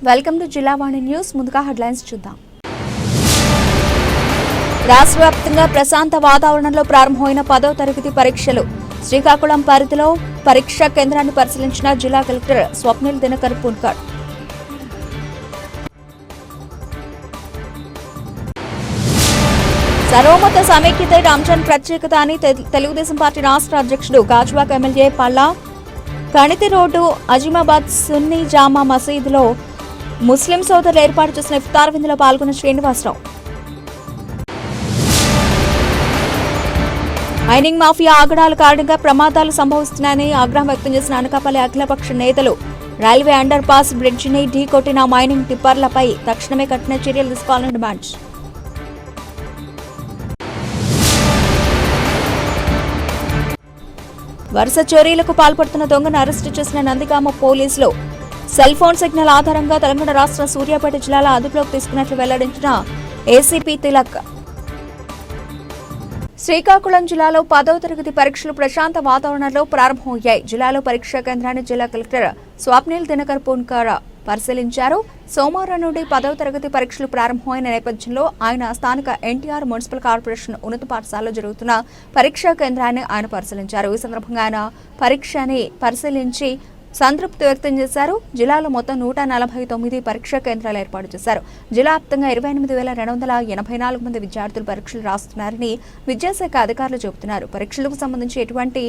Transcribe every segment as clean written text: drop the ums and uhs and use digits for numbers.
Welcome to Jillavani news. ముందుగా headlines చూద్దాం. రాష్ట్ర వ్యాప్తంగా ప్రశాంత వాతావరణంలో ప్రారంభమైన 10వ తరగతి పరీక్షలు. శ్రీకాకుళం పరిధిలో పరీక్షా కేంద్రాన్ని పరిశీలించిన జిల్లా కలెక్టర్ స్వప్నిల్ దినకర్ పున్కర్. సర్వమత సమైక్యత రంజాన్ ప్రత్యేకత అని తెలుగుదేశం పార్టీ రాష్ట్ర అధ్యక్షుడు గాజువాక ఎమ్మెల్యే పల్లా కణితి రోడ్డు అజిమాబాద్ సున్నీ జామా మసీదులో ముస్లిం సోదరులు ఏర్పాటు చేసిన ఇఫ్తార్ విందులో పాల్గొన్న శ్రీనివాసరావు. మైనింగ్ మాఫియా ఆగడాల కారణంగా ప్రమాదాలు సంభవిస్తున్నాయని ఆగ్రహం వ్యక్తం చేసిన అనకాపల్లి అఖిలపక్ష నేతలు. రైల్వే అండర్ పాస్ బ్రిడ్జిని ఢీకొట్టిన మైనింగ్ టిప్పర్లపై తక్షణమే కఠిన చర్యలు తీసుకోవాలని డిమాండ్. వరుస చోరీలకు పాల్పడుతున్న దొంగను అరెస్టు చేసిన నందిగామ పోలీసులు. సెల్ ఫోన్ సిగ్నల్ ఆధారంగా తెలంగాణ రాష్ట్ర సూర్యాపేట జిల్లాలో అదుపులోకి తీసుకున్నట్లు వెల్లడించిన ఏసీపీ తిలక్. శ్రీకాకుళం జిల్లాలో 10వ తరగతి పరీక్షలు ప్రశాంత వాతావరణంలో ప్రారంభమయ్యాయి. జిల్లాలో పరీక్షా కేంద్రాన్ని జిల్లా కలెక్టర్ స్వప్నిల్ దినకర్ పున్కర్ పరిశీలించారు. సోమవారం నుండి 10వ తరగతి పరీక్షలు ప్రారంభమైన నేపథ్యంలో ఆయన స్థానిక ఎన్టీఆర్ మున్సిపల్ కార్పొరేషన్ ఉన్నత పాఠశాలలో జరుగుతున్న పరీక్షా కేంద్రాన్ని ఆయన పరిశీలించారు. ఈ సందర్భంగా ఆయన పరీక్షని పరిశీలించి సంతృప్తి వ్యక్తం చేశారు. జిల్లాలో మొత్తం 149 పరీక్షా కేంద్రాలు ఏర్పాటు చేశారు. జిల్లా వ్యాప్తంగా 28,284 మంది విద్యార్థులు పరీక్షలు రాస్తున్నారని విద్యాశాఖ అధికారులు చెబుతున్నారు. పరీక్షలకు సంబంధించి ఎటువంటి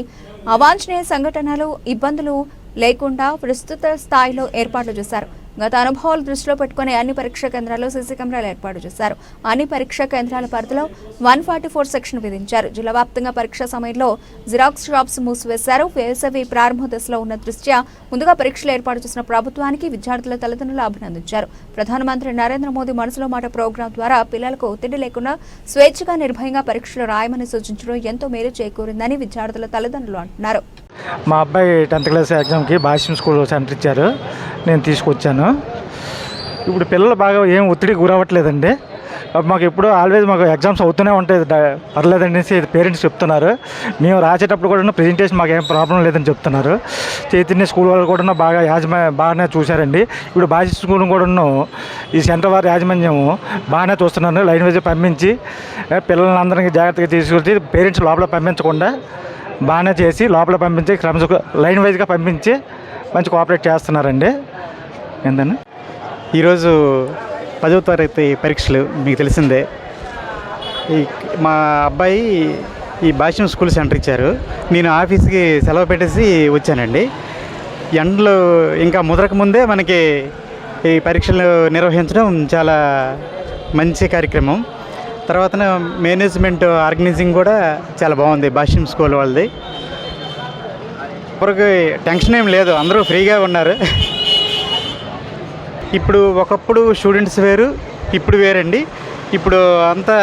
అవాంఛనీయ సంఘటనలు, ఇబ్బందులు లేకుండా విస్తృత స్థాయిలో ఏర్పాట్లు చేశారు. గత అనుభవాలు దృష్టిలో పెట్టుకుని అన్ని పరీక్షా కేంద్రాల్లో సీసీ కెమెరాలు ఏర్పాటు చేశారు. అన్ని పరీక్షా కేంద్రాల పరిధిలో 144 సెక్షన్ విధించారు. జిల్లా వ్యాప్తంగా పరీక్షా సమయంలో జిరాక్స్ షాప్స్ మూసివేశారు. వేసవి ప్రారంభ దశలో ఉన్న దృష్ట్యా ముందుగా పరీక్షలు ఏర్పాటు చేసిన ప్రభుత్వానికి విద్యార్థుల తల్లిదండ్రులు అభినందించారు. ప్రధానమంత్రి నరేంద్ర మోదీ మనసులో మాట ప్రోగ్రాం ద్వారా పిల్లలకు ఒత్తిడి లేకుండా స్వేచ్ఛగా నిర్భయంగా పరీక్షలు రాయమని సూచించడం ఎంతో మేలు చేకూరిందని విద్యార్థుల తల్లిదండ్రులు అంటున్నారు. మా అబ్బాయి 10th క్లాస్ ఎగ్జామ్కి భాష్యం స్కూల్ సెంటర్ ఇచ్చారు, నేను తీసుకొచ్చాను. ఇప్పుడు పిల్లలు బాగా ఏం ఒత్తిడికి గురవ్వట్లేదండి. మాకు ఎప్పుడు ఆల్వేజ్ మాకు ఎగ్జామ్స్ అవుతూనే ఉంటాయి, పర్లేదనేసి పేరెంట్స్ చెప్తున్నారు. మేము రాసేటప్పుడు కూడా ప్రెజెంటేషన్ మాకు ఏం ప్రాబ్లం లేదని చెప్తున్నారు. చైతన్య స్కూల్ వాళ్ళు కూడా బాగానే చూశారండి. ఇప్పుడు భాష స్కూల్ కూడా ఈ సెంటర్ వారి యాజమాన్యం బాగానే చూస్తున్నారు. లైన్ వైజ్ పంపించి పిల్లలందరికీ జాగ్రత్తగా తీసుకొచ్చి పేరెంట్స్ లోపల పంపించకుండా బాగానే చేసి లోపల పంపించి లైన్ వైజ్గా పంపించి మంచి కోఆపరేట్ చేస్తున్నారండి. ఏంటన్నా ఈరోజు 10వ తరగతి పరీక్షలు మీకు తెలిసిందే. మా అబ్బాయి ఈ భాష్యం స్కూల్ సెంటర్ ఇచ్చారు. నేను ఆఫీస్కి సెలవు పెట్టేసి వచ్చానండి. ఎండలు ఇంకా ముదరక ముందే మనకి ఈ పరీక్షలు నిర్వహించడం చాలా మంచి కార్యక్రమం. తర్వాత మేనేజ్మెంట్ ఆర్గనైజింగ్ కూడా చాలా బాగుంది భాష్యం స్కూల్ వాళ్ళది. ఎవరికి టెన్షన్ ఏం లేదు, అందరూ ఫ్రీగా ఉన్నారు. ఇప్పుడు ఒకప్పుడు స్టూడెంట్స్ వేరు, ఇప్పుడు వేరండి. ఇప్పుడు అంతా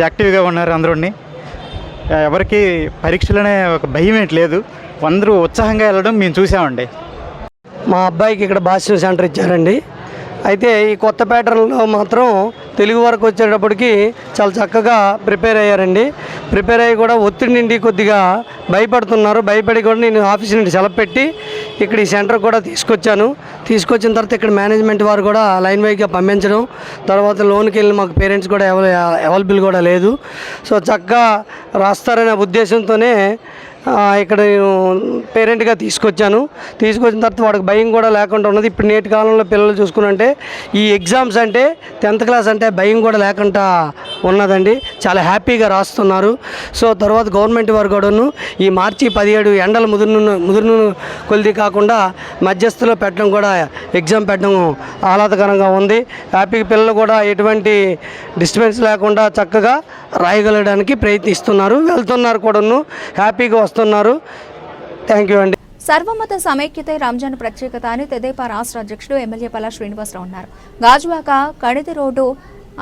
యాక్టివ్గా ఉన్నారు అందరూని. ఎవరికి పరీక్షలనే ఒక భయం ఏంటి లేదు, అందరూ ఉత్సాహంగా వెళ్ళడం మేము చూసామండి. మా అబ్బాయికి ఇక్కడ భాష్యం సెంటర్ ఇచ్చారండి. అయితే ఈ కొత్త ప్యాటర్న్లో మాత్రం తెలుగు వరకు వచ్చేటప్పటికి చాలా చక్కగా ప్రిపేర్ అయ్యారండి. ప్రిపేర్ అయ్యి కూడా ఒత్తిడి నుండి కొద్దిగా భయపడుతున్నారు. భయపడి కూడా నేను ఆఫీస్ నుండి సెలవు పెట్టి ఇక్కడ ఈ సెంటర్ కూడా తీసుకొచ్చిన తర్వాత ఇక్కడ మేనేజ్మెంట్ వారు కూడా లైన్ వైజ్గా పంపించడం, తర్వాత లోన్కి వెళ్ళి మాకు పేరెంట్స్ కూడా అవైలబుల్ కూడా లేదు. సో చక్కగా రాస్తారనే ఉద్దేశంతోనే ఇక్కడ నేను పేరెంట్గా తీసుకొచ్చిన తర్వాత వాడికి భయం కూడా లేకుండా ఉన్నది. ఇప్పుడు నేటి కాలంలో పిల్లలు చూసుకున్నంటే ఈ ఎగ్జామ్స్ అంటే 10th క్లాస్ అంటే భయం కూడా లేకుండా ఉన్నదండి. చాలా హ్యాపీగా రాస్తున్నారు. సో తర్వాత గవర్నమెంట్ వారు కూడాను ఈ మార్చి 17 ఎండలు ముదురును కొలిది కాకుండా మధ్యస్థలో పెట్టడం కూడా ఎగ్జామ్ పెట్టడం ఆహ్లాదకరంగా ఉంది. హ్యాపీగా పిల్లలు కూడా ఎటువంటి డిస్టర్బెన్స్ లేకుండా చక్కగా రాయగలడానికి ప్రయత్నిస్తున్నారు, వెళ్తున్నారు కూడాను, హ్యాపీగా వస్తున్నారు. థ్యాంక్ యూ అండి. సర్వమత సమైక్యత రంజాన్ ప్రత్యేకత అని తెదేపా రాష్ట్ర అధ్యక్షుడు ఎమ్మెల్యే పల్లా శ్రీనివాసరావు అన్నారు. గాజువాక కణితి రోడ్డు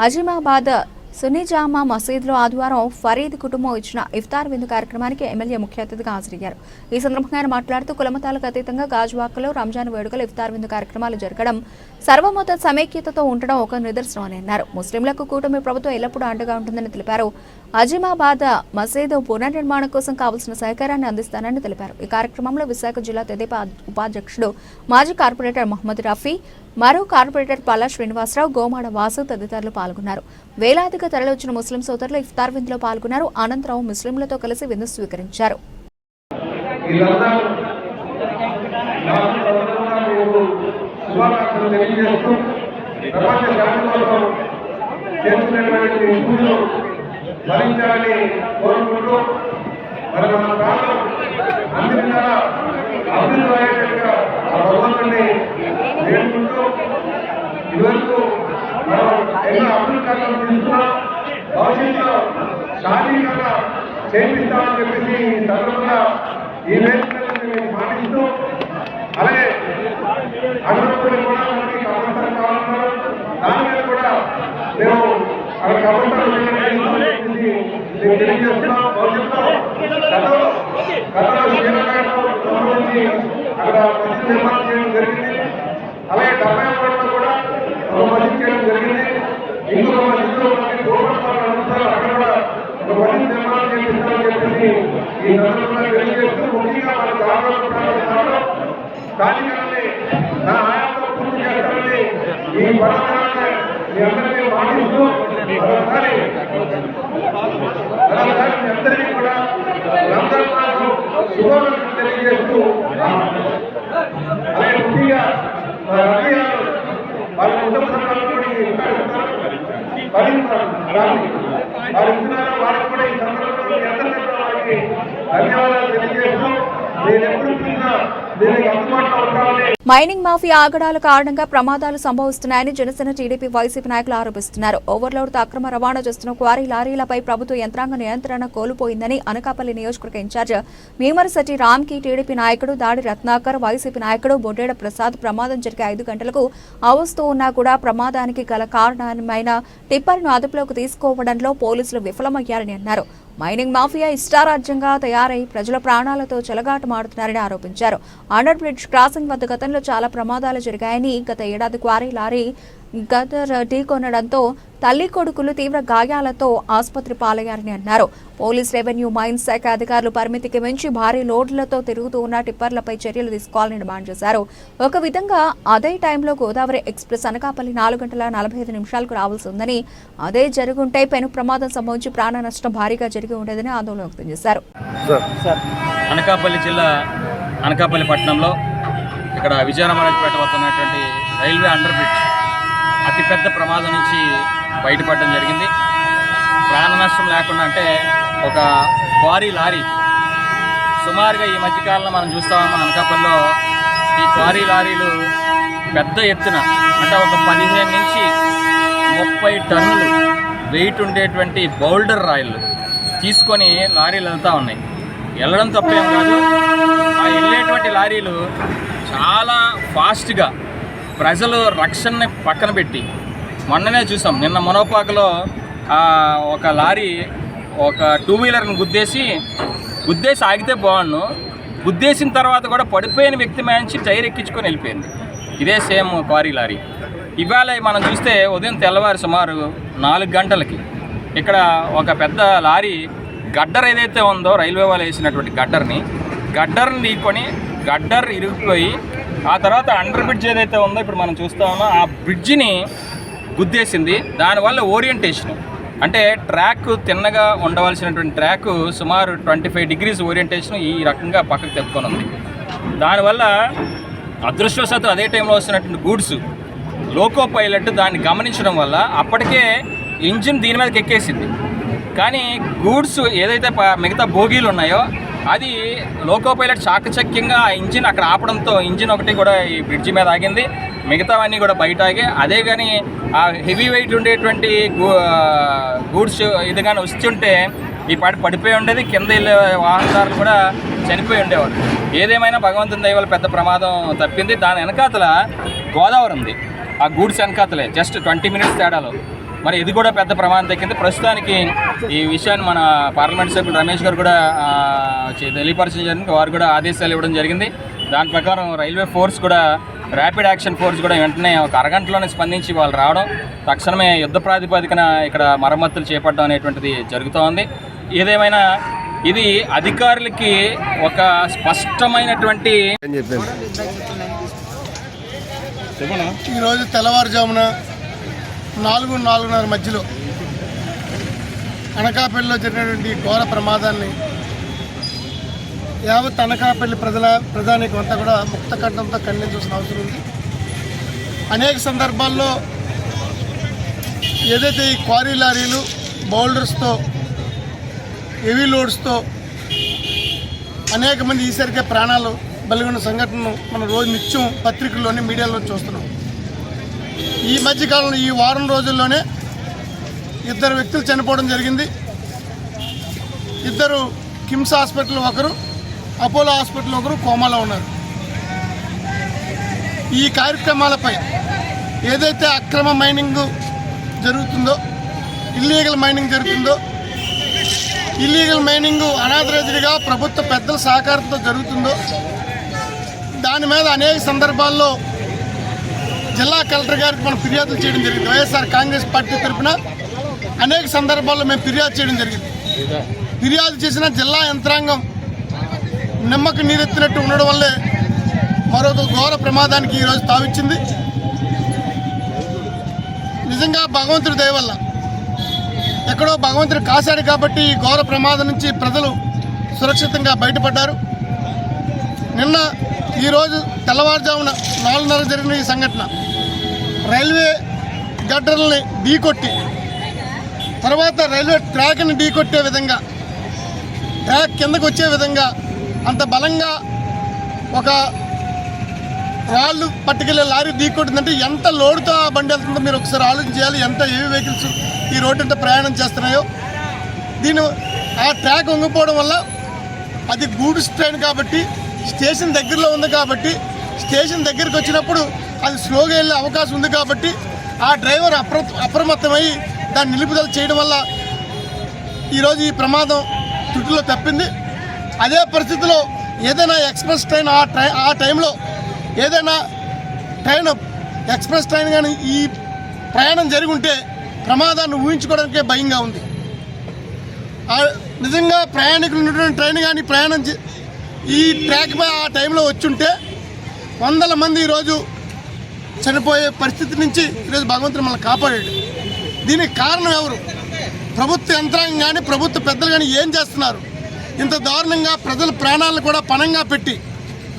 అజిమాబాద్ సునీజామా మసీదులో ఆదివారం ఫరీద్ కుటుంబం ఇచ్చిన ఇఫ్తార్ విందు కార్యక్రమానికి ఎమ్మెల్యే ముఖ్య అతిథిగా హాజరయ్యారు. ఈ సందర్భంగా ఆయన మాట్లాడుతూ కులమతాలకు అతీతంగా గాజువాకలో రంజాన్ వేడుకలు ఇఫ్తార్ విందు కార్యక్రమాలు జరగడం సర్వమత సమైక్యతతో ఉండడం ఒక నిదర్శనం అని అన్నారు. ముస్లింలకు కూటమి ప్రభుత్వం ఎల్లప్పుడూ అండగా ఉంటుందని తెలిపారు. అజిమాబాద్ మసీదు పునర్నిర్మాణం కోసం కావాల్సిన సహకారాన్ని అందిస్తానని తెలిపారు. ఈ కార్యక్రమంలో విశాఖ జిల్లా తెదేపా ఉపాధ్యక్షుడు మాజీ కార్పొరేటర్ మహమ్మద్ రఫీ, మరో కార్పొరేటర్ పల్లా శ్రీనివాసరావు, గోమాడ వాసు తదితరులు పాల్గొన్నారు. వేలాదిగా తరలివచ్చిన ముస్లిం సోదరులు ఇఫ్తార్ విందులో పాల్గొన్నారు. అనంతరం ముస్లింలతో కలిసి విందు స్వీకరించారు. భరించాలని కోరుకుంటూ మరి మన ప్రాంతం అందరికీ అభివృద్ధి అయ్యేటట్టుగా ఆ భగవంతుడిని వేడుకుంటూ ఇదివరకు మనం ఎన్నో అభివృద్ధి కార్యక్రమం తీసుకున్నాం. భవిష్యత్తులో శారీరకంగా చేపిస్తామని చెప్పేసి ఈ సందర్భంగా ఈ వేదికలను మేము పాటిస్తూ అలాగే అభివృద్ధి కూడా మనకి అవసరం కావాలన్నారు. దాని మీద కూడా మేము అక్కడ అవసరం తెలియజేస్తున్నాం. భవిష్యత్తులో గతంలో సంబంధించి అక్కడ మసీదు నిర్మాణం చేయడం జరిగింది. అలాగే 70 కూడా ఒక మసీదు చేయడం జరిగింది. ఇంకొక మసీదులో అక్కడ కూడా ఒక మసీదు నిర్మాణం చేపిస్తామని చెప్పేసి ఈ సందర్భంగా తెలియజేస్తూ ముఖ్యంగా మన గ్రామాల్లో స్థానికాన్ని నా ఆయాతో పూర్తి చేస్తామని ఈ పథకాన్ని మీ అందరికీ పాటిస్తూ మరోసారి మీ అందరికీ కూడా రంజాన్ మాసం శుభాకాంక్షలు తెలియజేస్తూ అలాగే ముఖ్యంగా వాళ్ళ కుటుంబ సభ్యులు కూడా వారు ఇస్తున్నారు. వారికి కూడా ఈ సందర్భంలో మీ అందరికీ కూడా వారికి ధన్యవాదాలు తెలియజేస్తూ నేను ఎప్పుడు చూసినా దీనికి అందుబాటులో ఉండాలని. మైనింగ్ మాఫియా ఆగడాల కారణంగా ప్రమాదాలు సంభవిస్తున్నాయని జనసేన, టీడీపీ, వైసీపీ నాయకులు ఆరోపిస్తున్నారు. ఓవర్లోడ్తో అక్రమ రవాణా చేస్తున్న క్వారీ లారీలపై ప్రభుత్వ యంత్రాంగ నియంత్రణ కోల్పోయిందని అనకాపల్లి నియోజకవర్గ ఇన్ఛార్జ్ మీమరశెట్టి రామ్కి టీడీపీ నాయకుడు దాడి రత్నాకర్, వైసీపీ నాయకుడు బొడ్డేడ ప్రసాద్ ప్రమాదం జరిగే 5 గంటలకు అవస్తూ ఉన్నా కూడా ప్రమాదానికి గల కారణమైన టిప్పర్ను అదుపులోకి తీసుకోవడంలో పోలీసులు విఫలమయ్యారని అన్నారు. మైనింగ్ మాఫియా ఇష్టారాజ్యంగా తయారై ప్రజల ప్రాణాలతో చెలగాటమాడుతున్నారని ఆరోపించారు. అండర్ బ్రిడ్జ్ క్రాసింగ్ వద్ద గతంలో చాలా ప్రమాదాలు జరిగాయని, గత ఏడాది క్వారీ లారీ గదర్ ఢీకొనడంతో తల్లి కొడుకులు తీవ్ర గాయాలతో ఆసుపత్రి పాలయ్యారని అన్నారు. పోలీస్, రెవెన్యూ, మైన్స్ శాఖ అధికారులు పరిమితికి మించి భారీ లోడ్లతో తిరుగుతూ ఉన్న టిప్పర్లపై చర్యలు తీసుకోవాలని డిమాండ్ చేశారు. ఒక విధంగా అదే టైంలో గోదావరి ఎక్స్ప్రెస్ అనకాపల్లి 4 గంటల 45 నిమిషాలకు రావాల్సి ఉందని, అదే జరుగుంటే పెను ప్రమాదం సంభవించి ప్రాణ నష్టం భారీగా జరిగి ఉండేదని ఆందోళన వ్యక్తం చేశారు. అనకాపల్లి జిల్లా అనకాపల్లి పట్టణంలో ఇక్కడ విజయరామరాజపేట వద్ద ఉన్నటువంటి రైల్వే అండర్ బ్రిడ్జ్ అతిపెద్ద ప్రమాదం నుంచి బయటపడడం జరిగింది. ప్రాణ నష్టం లేకుండా అంటే ఒక క్వారీ లారీ సుమారుగా ఈ మధ్యకాలంలో మనం చూస్తామో అనకాపల్లిలో ఈ క్వారీ లారీలు పెద్ద ఎత్తున అంటే ఒక 15 నుంచి 30 టన్నులు వెయిట్ ఉండేటువంటి బౌల్డర్ రాయిలు తీసుకొని లారీలు వెళ్తూ ఉన్నాయి. వెళ్ళడం తప్పేం కాదు, ఆ వెళ్ళేటువంటి లారీలు చాలా ఫాస్ట్గా ప్రజలు రక్షణని పక్కన పెట్టి మొన్ననే చూసాం. నిన్న మునోపాకలో ఒక లారీ ఒక 2 వీలర్ని గుద్దేసి ఆగితే బాగుండు, గుద్దేసిన తర్వాత కూడా పడిపోయిన వ్యక్తి మంచి టైర్ ఎక్కించుకొని వెళ్ళిపోయింది. ఇదే సేమ్ క్వారీ లారీ. ఇవాళ మనం చూస్తే ఉదయం తెల్లవారు సుమారు 4 గంటలకి ఇక్కడ ఒక పెద్ద లారీ గడ్డర్ ఏదైతే ఉందో రైల్వే వాళ్ళు వేసినటువంటి గడ్డర్ని ఢీకొని గడ్డర్ ఇరిగిపోయి ఆ తర్వాత అండర్ బ్రిడ్జ్ ఏదైతే ఉందో ఇప్పుడు మనం చూస్తూ ఉన్నాం ఆ బ్రిడ్జిని గుద్దేసింది. దానివల్ల ఓరియంటేషన్ అంటే ట్రాక్ తిన్నగా ఉండవలసినటువంటి ట్రాక్ సుమారు 25 డిగ్రీస్ ఓరియంటేషన్ ఈ రకంగా పక్కకు తెప్పుకొని ఉంది. దానివల్ల అదృష్టవశాత్తు అదే టైంలో వస్తున్నటువంటి గూడ్స్ లోకో పైలట్ దాన్ని గమనించడం వల్ల అప్పటికే ఇంజిన్ దీని మీదకి ఎక్కేసింది. కానీ గూడ్స్ ఏదైతే మిగతా బోగీలు ఉన్నాయో అది లోకో పైలట్ చాకచక్యంగా ఆ ఇంజిన్ అక్కడ ఆపడంతో ఇంజిన్ ఒకటి కూడా ఈ బ్రిడ్జి మీద ఆగింది, మిగతావన్నీ కూడా బయట ఆగి. అదే కానీ ఆ హెవీ వెయిట్ ఉండేటువంటి గూడ్స్ ఇది కానీ వస్తుంటే ఈ పడిపోయి ఉండేది, కింద వెళ్ళే వాహనదారులు కూడా చనిపోయి ఉండేవారు. ఏదేమైనా భగవంతుని దయ వల్ల పెద్ద ప్రమాదం తప్పింది. దాని వెనకాతల గోదావరి ఉంది, ఆ గూడ్స్ వెనకాతలే జస్ట్ 20 మినిట్స్ తేడాలో. మరి ఇది కూడా పెద్ద ప్రమాదం దక్కింది. ప్రస్తుతానికి ఈ విషయాన్ని మన పార్లమెంట్ సభ్యులు రమేష్ గారు కూడా తెలియపరచడం జరిగింది. వారు కూడా ఆదేశాలు ఇవ్వడం జరిగింది. దాని ప్రకారం రైల్వే ఫోర్స్ కూడా ర్యాపిడ్ యాక్షన్ ఫోర్స్ కూడా వెంటనే ఒక అరగంటలోనే స్పందించి వాళ్ళు రావడం, తక్షణమే యుద్ధ ప్రాతిపదికన ఇక్కడ మరమ్మతులు చేపట్టడం అనేటువంటిది జరుగుతోంది. ఏదేమైనా ఇది అధికారులకి ఒక స్పష్టమైనటువంటి ఈరోజు తెల్లవారుజామున 4-4:30 మధ్యలో అనకాపల్లిలో జరిగినటువంటి ఘోర ప్రమాదాన్ని యావత్ అనకాపల్లి ప్రజానీకం అంతా కూడా ముక్త కంఠంతో ఖండించాల్సిన అవసరం ఉంది. అనేక సందర్భాల్లో ఏదైతే ఈ క్వారీ లారీలు బౌల్డర్స్తో హెవీ లోడ్స్తో అనేక మంది ఈసరికే ప్రాణాలు బలిగొన్న సంఘటనను మనం రోజు నిత్యం పత్రికల్లోనే మీడియాలో చూస్తున్నాం. ఈ మధ్యకాలంలో ఈ వారం రోజుల్లోనే 2 వ్యక్తులు చనిపోవడం జరిగింది. 2 కిమ్స్ హాస్పిటల్, ఒకరు అపోలో హాస్పిటల్, ఒకరు కోమాలో ఉన్నారు. ఈ కార్యక్రమాలపై ఏదైతే అక్రమ మైనింగ్ జరుగుతుందో, ఇల్లీగల్ మైనింగ్ జరుగుతుందో, ఇల్లీగల్ మైనింగ్ అనాథరైజ్డ్గా ప్రభుత్వ పెద్దల సహకారంతో జరుగుతుందో దాని మీద అనేక సందర్భాల్లో జిల్లా కలెక్టర్ గారికి మనం ఫిర్యాదులు చేయడం జరిగింది. వైఎస్ఆర్ కాంగ్రెస్ పార్టీ తరఫున అనేక సందర్భాల్లో మేము ఫిర్యాదు చేయడం జరిగింది. ఫిర్యాదు చేసిన జిల్లా యంత్రాంగం నిమ్మకు నీరెత్తినట్టు ఉండడం వల్లే మరొక ఘోర ప్రమాదానికి ఈరోజు తావిచ్చింది. నిజంగా భగవంతుడి దయ వల్ల ఎక్కడో భగవంతుడు కాశాడు కాబట్టి ఈ ఘోర ప్రమాదం నుంచి ప్రజలు సురక్షితంగా బయటపడ్డారు. నిన్న ఈరోజు తెల్లవారుజామున 4:30 జరిగిన ఈ సంఘటన రైల్వే గడ్డర్లని ఢీకొట్టి, తర్వాత రైల్వే ట్రాక్ని ఢీకొట్టే విధంగా, ట్రాక్ కిందకు వచ్చే విధంగా అంత బలంగా ఒక రాళ్ళు పట్టుకెళ్ళే లారీ ఢీకొట్టిందంటే ఎంత లోడుతో ఆ బండి వెళ్తుందో మీరు ఒకసారి ఆలోచన చేయాలి. ఎంత హెవీ వెహికల్స్ ఈ రోడ్డు అంతా ప్రయాణం చేస్తున్నాయో. ఆ ట్రాక్ వంగిపోవడం వల్ల అది గూడ్స్ ట్రైన్ కాబట్టి స్టేషన్ దగ్గరలో ఉంది కాబట్టి స్టేషన్ దగ్గరికి వచ్చినప్పుడు అది స్లోగా వెళ్ళే అవకాశం ఉంది కాబట్టి ఆ డ్రైవర్ అప్రమత్తమై దాన్ని నిలుపుదల చేయడం వల్ల ఈరోజు ఈ ప్రమాదం తుటిలో తప్పింది. అదే పరిస్థితిలో ఏదైనా ఎక్స్ప్రెస్ ట్రైన్ ఆ టైంలో ఏదైనా ట్రైన్ ఎక్స్ప్రెస్ ట్రైన్ కానీ ఈ ప్రయాణం జరిగి ఉంటే ప్రమాదాన్ని ఊహించుకోవడానికే భయంగా ఉంది. నిజంగా ప్రయాణికులు ఉన్నటువంటి ట్రైన్ కానీ ఈ ట్రాక్పై ఆ టైంలో వచ్చుంటే 100 మంది ఈరోజు చనిపోయే పరిస్థితి నుంచి ఈరోజు భగవంతుడు మనల్ని కాపాడాడు. దీనికి కారణం ఎవరు? ప్రభుత్వ యంత్రాంగం కానీ ప్రభుత్వ పెద్దలు కానీ ఏం చేస్తున్నారు? ఇంత దారుణంగా ప్రజల ప్రాణాలను కూడా పణంగా పెట్టి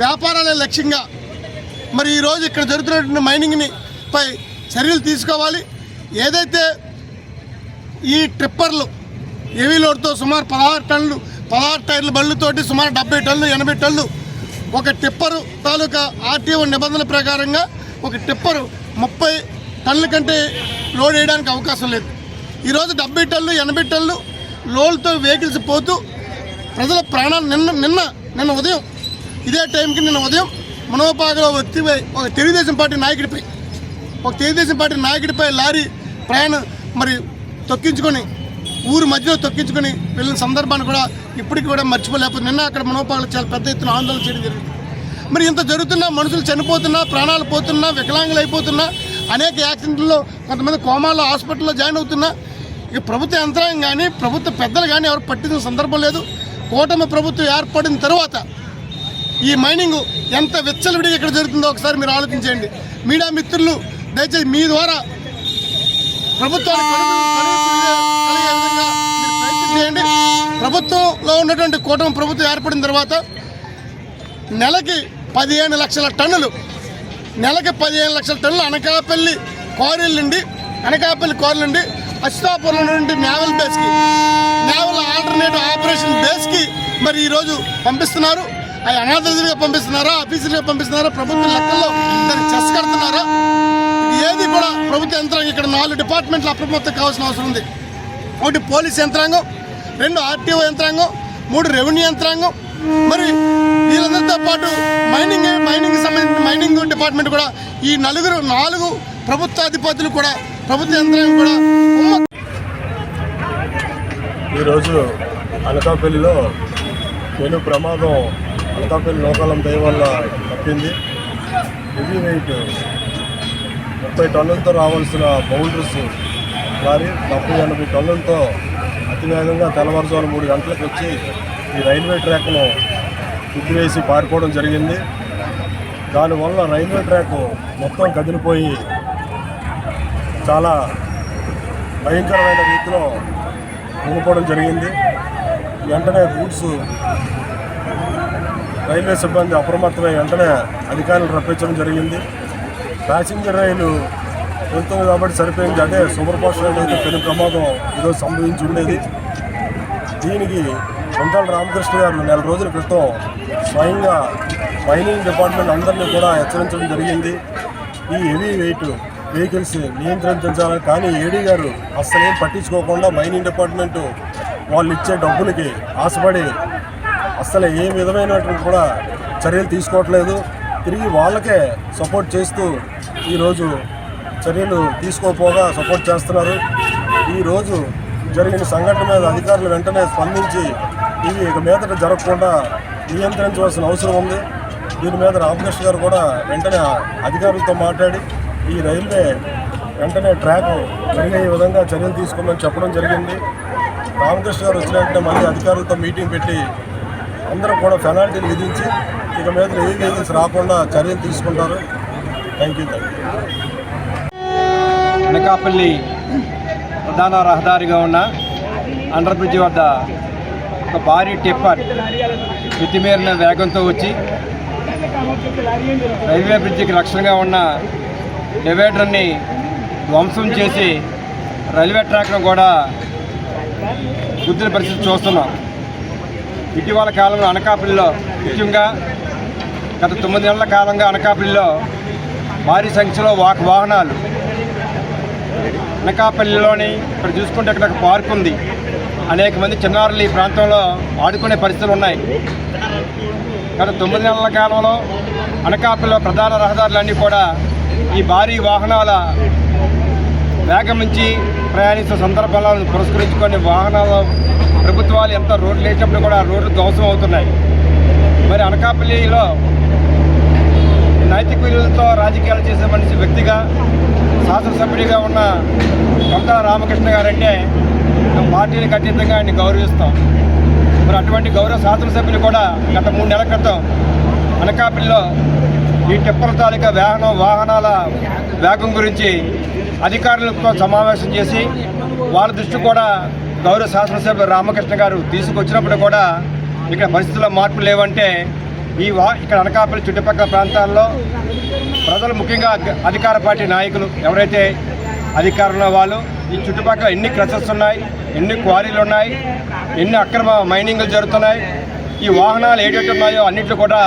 వ్యాపారాలే లక్ష్యంగా మరి ఈరోజు ఇక్కడ జరుగుతున్నటువంటి మైనింగ్ని పై చర్యలు తీసుకోవాలి. ఏదైతే ఈ ట్రిప్పర్లు హెవీ లోడ్తో సుమారు 16 టైర్ల బళ్ళతోటి సుమారు 70 టన్నులు 80 టన్నులు ఒక టిప్పరు తాలూకా ఆర్టీఓ నిబంధనల ప్రకారంగా ఒక టిప్పరు 30 టన్నుల కంటే లోడ్ వేయడానికి అవకాశం లేదు. ఈరోజు 70 టన్నులు 80 టన్నులు లోడ్తో వెహికల్స్ పోతూ ప్రజల ప్రాణాలు నిన్న ఉదయం ఇదే టైంకి నిన్న ఉదయం మనోపాగలో వ్యక్తిపై ఒక తెలుగుదేశం పార్టీ నాయకుడిపై లారీ ప్రయాణం మరి తొక్కించుకొని ఊరు మధ్యలో తొక్కించుకొని వెళ్ళిన సందర్భాన్ని కూడా ఇప్పటికి కూడా మర్చిపోలేకపోతే నిన్న అక్కడ మనోపాగలు చాలా పెద్ద ఎత్తున ఆందోళన చేయడం జరిగింది. మరి ఇంత జరుగుతున్నా, మనుషులు చనిపోతున్నా, ప్రాణాలు పోతున్నా, వికలాంగులు అయిపోతున్నా, అనేక యాక్సిడెంట్లో కొంతమంది కోమాల్లో హాస్పిటల్లో జాయిన్ అవుతున్నా ఇక ప్రభుత్వ యంత్రాంగం కానీ ప్రభుత్వ పెద్దలు కానీ ఎవరు పట్టించిన సందర్భం లేదు. కూటమి ప్రభుత్వం ఏర్పడిన తర్వాత ఈ మైనింగ్ ఎంత విచ్చలవిడిగా ఇక్కడ జరుగుతుందో ఒకసారి మీరు ఆలోచించండి. మీడియా మిత్రులు దయచేసి మీ ద్వారా ప్రభుత్వానికి కలిగే విధంగా మీరు ప్రయత్నం చేయండి. ప్రభుత్వంలో ఉన్నటువంటి కూటమి ప్రభుత్వం ఏర్పడిన తర్వాత నెలకి 15 లక్షల టన్నులు అనకాపల్లి క్వారీల నుండి అచ్యుతాపురం నుండి నేవల్ ఆల్టర్నేటివ్ ఆపరేషన్ బేస్కి మరి ఈరోజు పంపిస్తున్నారు. అవి అనాథలుగా పంపిస్తున్నారా, ఆఫీసులుగా పంపిస్తున్నారా, ప్రభుత్వ లెక్కల్లో దాన్ని చెస్ కడుతున్నారా? ఏది కూడా ప్రభుత్వ యంత్రాంగం ఇక్కడ 4 డిపార్ట్మెంట్లు అప్రమత్తం కావాల్సిన అవసరం ఉంది. 1 పోలీస్ యంత్రాంగం, 2 ఆర్టీఓ యంత్రాంగం, 3 రెవెన్యూ యంత్రాంగం, మరి వీళ్ళందరితో పాటు మైనింగ్ సంబంధించిన మైనింగ్ డిపార్ట్మెంట్ కూడా ఈ 4 ప్రభుత్వాధిపతులు కూడా ప్రభుత్వ యంత్రాంగం కూడా ఈరోజు అనకాపల్లిలో పెను ప్రమాదం అనకాపల్లి లోకాలం దయ వల్ల తప్పింది. హెవీ వెయిట్ 30 టన్నులతో రావాల్సిన బౌండరీస్ లారీ 70-80 టన్నులతో అతివేగంగా తెల్లవారుజాము 3 గంటలకు వచ్చి ఈ రైల్వే ట్రాక్ను గుద్దివేసి పారిపోవడం జరిగింది. దానివల్ల రైల్వే ట్రాక్ మొత్తం కదిలిపోయి చాలా భయంకరమైన రీతిలో మునిగిపోవడం జరిగింది. వెంటనే గూడ్స్ రైల్వే సిబ్బంది అప్రమత్తమై వెంటనే అధికారులు రప్పించడం జరిగింది. ప్యాసింజర్ రైలు వెళ్తుంది కాబట్టి సరిపోయింది. అదే సూపర్ ఫాస్ట్ రైలు అయితే పెను ప్రమాదం ఈరోజు సంభవించి ఉండేది. దీనికి కొంతాల రామకృష్ణ గారు నెల రోజుల క్రితం స్వయంగా మైనింగ్ డిపార్ట్మెంట్ అందరినీ కూడా హెచ్చరించడం జరిగింది. ఈ హెవీ వెయిట్ వెహికల్స్ నియంత్రించాలని. కానీ ఏడీ గారు అస్సలేం పట్టించుకోకుండా మైనింగ్ డిపార్ట్మెంటు వాళ్ళు ఇచ్చే డబ్బులకి ఆశపడి అస్సలు ఏ విధమైనటువంటి కూడా చర్యలు తీసుకోవట్లేదు. తిరిగి వాళ్ళకే సపోర్ట్ చేస్తూ ఈరోజు చర్యలు తీసుకోకపోగా సపోర్ట్ చేస్తున్నారు. ఈరోజు జరిగిన సంఘటన మీద అధికారులు వెంటనే స్పందించి ఇవి ఇక మీదట జరగకుండా నియంత్రించవలసిన అవసరం ఉంది. దీని మీద రామకృష్ణ గారు కూడా వెంటనే అధికారులతో మాట్లాడి ఈ రైల్వే వెంటనే ట్రాక్ జరిగే విధంగా చర్యలు తీసుకోమని చెప్పడం జరిగింది. రామకృష్ణ గారు వచ్చినట్టే మళ్ళీ అధికారులతో మీటింగ్ పెట్టి అందరూ కూడా పెనాల్టీలు విధించి ఇక మీద హెవీ వెహికల్స్ రాకుండా చర్యలు తీసుకుంటారు. Thank you. అనకాపల్లి ప్రధాన రహదారిగా ఉన్న అండర్ బ్రిడ్జ్ వద్ద ఒక భారీ టిప్పర్ మితిమీరిన వేగంతో వచ్చి రైల్వే బ్రిడ్జికి రక్షణగా ఉన్న డివైడర్ని ధ్వంసం చేసి రైల్వే ట్రాక్ను కూడా గుద్దిన పరిస్థితి చూస్తున్నాం. ఇటీవల కాలంలో అనకాపల్లిలో ముఖ్యంగా గత 9 నెలల కాలంగా అనకాపల్లిలో భారీ సంఖ్యలో వాహనాలు అనకాపల్లిలోని ఇక్కడ చూసుకుంటే ఇక్కడ ఒక పార్క్ ఉంది. అనేక మంది చిన్నారులు ఈ ప్రాంతంలో ఆడుకునే పరిస్థితులు ఉన్నాయి. గత 9 నెలల కాలంలో అనకాపల్లిలో ప్రధాన రహదారులన్నీ కూడా ఈ భారీ వాహనాల వేగం నుంచి ప్రయాణిస్తున్న సందర్భాలను పురస్కరించుకొని వాహనాలు ప్రభుత్వాలు ఎంత రోడ్లు వేసినప్పుడు కూడా రోడ్లు ధ్వంసం అవుతున్నాయి. మరి అనకాపల్లిలో నైతిక విలువలతో రాజకీయాలు చేసే మనిషి వ్యక్తిగా శాసనసభ్యుడిగా ఉన్న కొంతాల రామకృష్ణ గారంటే పార్టీలకు అతీతంగా ఆయన్ని గౌరవిస్తాం. మరి అటువంటి గౌరవ శాసనసభ్యులు కూడా గత 3 నెలల క్రితం అనకాపల్లిలో ఈ టిప్పర్ తాలూకా వాహనాల వేగం గురించి అధికారులతో సమావేశం చేసి వాళ్ళ దృష్టి కూడా గౌరవ శాసనసభ్యులు రామకృష్ణ గారు తీసుకొచ్చినప్పుడు కూడా ఇక్కడ పరిస్థితుల్లో మార్పు లేవంటే ఇక్కడ అనకాపల్లి చుట్టుపక్కల ప్రాంతాల్లో ప్రజలు ముఖ్యంగా అధికార పార్టీ నాయకులు ఎవరైతే అధికారంలో వాళ్ళు ఈ చుట్టుపక్కల ఎన్ని క్రషర్స్ ఉన్నాయి, ఎన్ని క్వారీలు ఉన్నాయి, ఎన్ని అక్రమ మైనింగ్లు జరుగుతున్నాయి, ఈ వాహనాలు ఏదైతే ఉన్నాయో అన్నింటిలో కూడా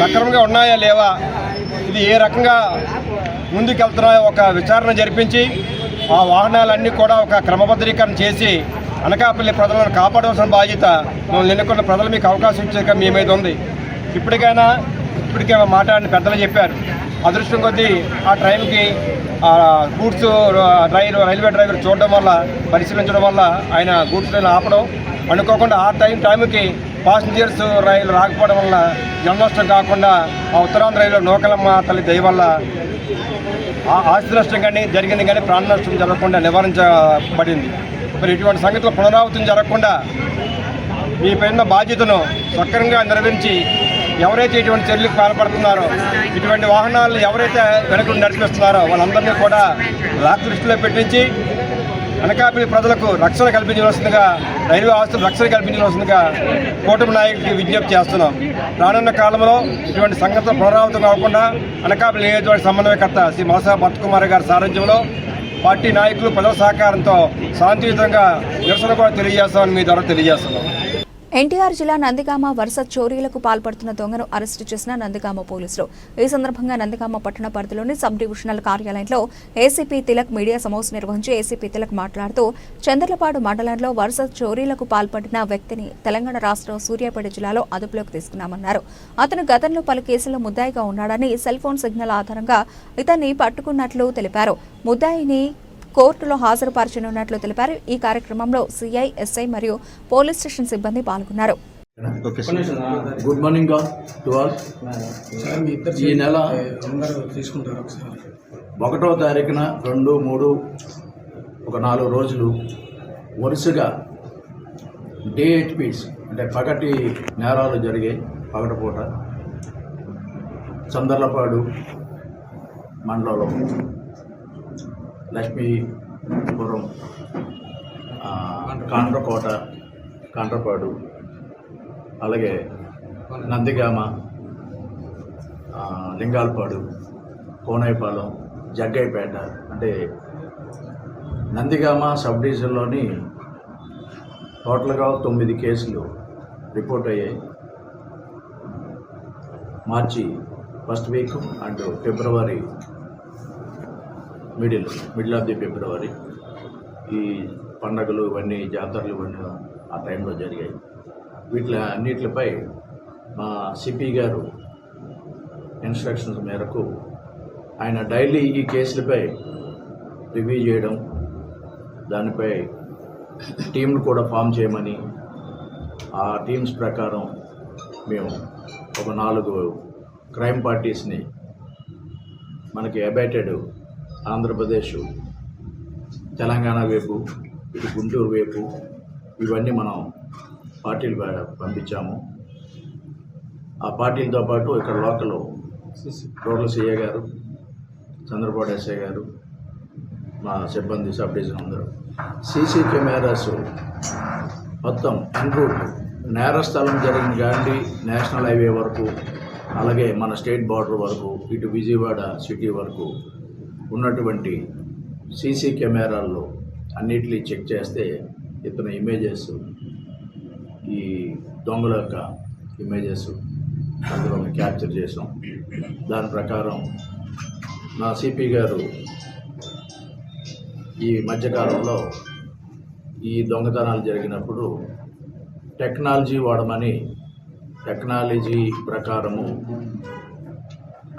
సక్రమంగా ఉన్నాయా లేవా, ఇది ఏ రకంగా ముందుకెళ్తున్నాయో ఒక విచారణ జరిపించి ఆ వాహనాలన్నీ కూడా ఒక క్రమబద్ధీకరణ చేసి అనకాపల్లి ప్రజలను కాపాడవలసిన బాధ్యత మమ్మల్ని ఎన్నుకున్న ప్రజలు మీకు అవకాశం ఇచ్చాక మీ మీద ఉంది. ఇప్పటికే మాట్లాడిన పెద్దలు చెప్పారు. అదృష్టం కొద్దీ ఆ ట్రైన్కి గూడ్స్ రైల్వే డ్రైవర్ చూడడం వల్ల పరిశీలించడం వల్ల ఆయన గూడ్స్ ట్రైన్ ఆపడం అనుకోకుండా ఆ టైంకి పాసింజర్స్ రైలు రాకపోవడం వల్ల జననష్టం కాకుండా ఆ ఉత్తరాంధ్ర రైలు నూకలమ్మ తల్లి దయ వల్ల ఆస్తి నష్టం కానీ జరిగింది, కానీ ప్రాణ నష్టం జరగకుండా నివారించబడింది. మరి ఇటువంటి సంగతులు పునరావృతం జరగకుండా మీ పైన బాధ్యతను సక్రమంగా నిర్వహించి ఎవరైతే ఇటువంటి చర్యలకు పాల్పడుతున్నారో, ఇటువంటి వాహనాలు ఎవరైతే వెనక నడిపిస్తున్నారో వాళ్ళందరినీ కూడా లాక్ దృష్టిలో పెట్టించి అనకాపల్లి ప్రజలకు రక్షణ కల్పించవలసిందిగా, రైల్వే ఆస్తులు రక్షణ కల్పించవలసిందిగా కూటమి నాయకుడికి విజ్ఞప్తి చేస్తున్నాం. రానున్న కాలంలో ఇటువంటి సంఘటనలు పునరావృతం కాకుండా అనకాపల్లి నియోజకవర్గ సమన్వయకర్త శ్రీ మలసా భరత్కుమార్ గారి సారథ్యంలో పార్టీ నాయకులు ప్రజల సహకారంతో శాంతియుతంగా నిరసన కూడా తెలియజేస్తామని మీ ద్వారా తెలియజేస్తున్నాం. ఎన్టీఆర్ జిల్లా నందిగామ వరుస చోరీలకు పాల్పడుతున్న దొంగను అరెస్టు చేసిన నందిగామ పోలీసులు. ఈ సందర్భంగా నందిగామ పట్టణ పరిధిలోని సబ్ డివిజనల్ కార్యాలయంలో ఏసీపీ తిలక్ మీడియా సమావేశం నిర్వహించి ఏసీపీ తిలక్ మాట్లాడుతూ చంద్రలపాడు మండలంలో వరుస చోరీలకు పాల్పడిన వ్యక్తిని తెలంగాణ రాష్ట్రం సూర్యాపేట జిల్లాలో అదుపులోకి తీసుకున్నామన్నారు. అతను గతంలో పలు కేసుల్లో ముద్దాయిగా ఉన్నాడని సెల్ ఫోన్ సిగ్నల్ ఆధారంగా ఇతన్ని పట్టుకున్నట్లు తెలిపారు. ముద్దాయిని కోర్టులో హాజరుపరచనున్నట్లు తెలిపారు. ఈ కార్యక్రమంలో సీఐ, ఎస్ఐ మరియు పోలీస్ స్టేషన్ సిబ్బంది పాల్గొన్నారు. Good morning to all. ఈ నెల 1వ తారీఖున 2, 3 ఒక 4 రోజులు వరుసగా DHPs అంటే పగటి నేరాలు జరిగాయి. పగటిపూట చందర్లపాడు మండలంలో లక్ష్మీపురం, కాండ్రపాడు, అలాగే నందిగామ, లింగాలపాడు, కోనైపాలెం, జగ్గైపేట. అంటే నందిగామ సబ్ డివిజన్లోని టోటల్గా 9 కేసులు రిపోర్ట్ అయ్యాయి. March first week and February middle of the February ఈ పండగలు ఇవన్నీ, జాతరలు ఇవన్నీ ఆ టైంలో జరిగాయి. అన్నిటిపై మా సిపి గారు ఇన్స్ట్రక్షన్స్ మేరకు ఆయన డైలీ ఈ కేసులపై రివ్యూ చేయడం, దానిపై టీంను కూడా ఫామ్ చేయమని, ఆ టీమ్స్ ప్రకారం మేము ఒక 4 క్రైమ్ పార్టీస్ని మనకి అబైటెడ్ ఆంధ్రప్రదేశ్, తెలంగాణ వైపు, ఇటు గుంటూరు వైపు ఇవన్నీ మనం పార్టీలు పంపించాము. ఆ పార్టీలతో పాటు ఇక్కడ లోకల్ రోడ్ల సిఐ గారు, చంద్రబాబు ఎస్ఐ గారు, మా సిబ్బంది సబ్ డివిజన్ అందరూ సీసీ కెమెరాస్ మొత్తం ఎన్రూట్ నేరస్థలం జరిగిన గాంధీ నేషనల్ హైవే వరకు, అలాగే మన స్టేట్ బార్డర్ వరకు, ఇటు విజయవాడ సిటీ వరకు ఉన్నటువంటి సీసీ కెమెరాల్లో అన్నిటినీ చెక్ చేస్తే ఇతను ఇమేజెస్, ఈ దొంగల యొక్క ఇమేజెస్ అందులో క్యాప్చర్ చేసాం. దాని ప్రకారం నా సిపి గారు ఈ మధ్యకాలంలో ఈ దొంగతనాలు జరిగినప్పుడు టెక్నాలజీ వాడమని, టెక్నాలజీ ప్రకారము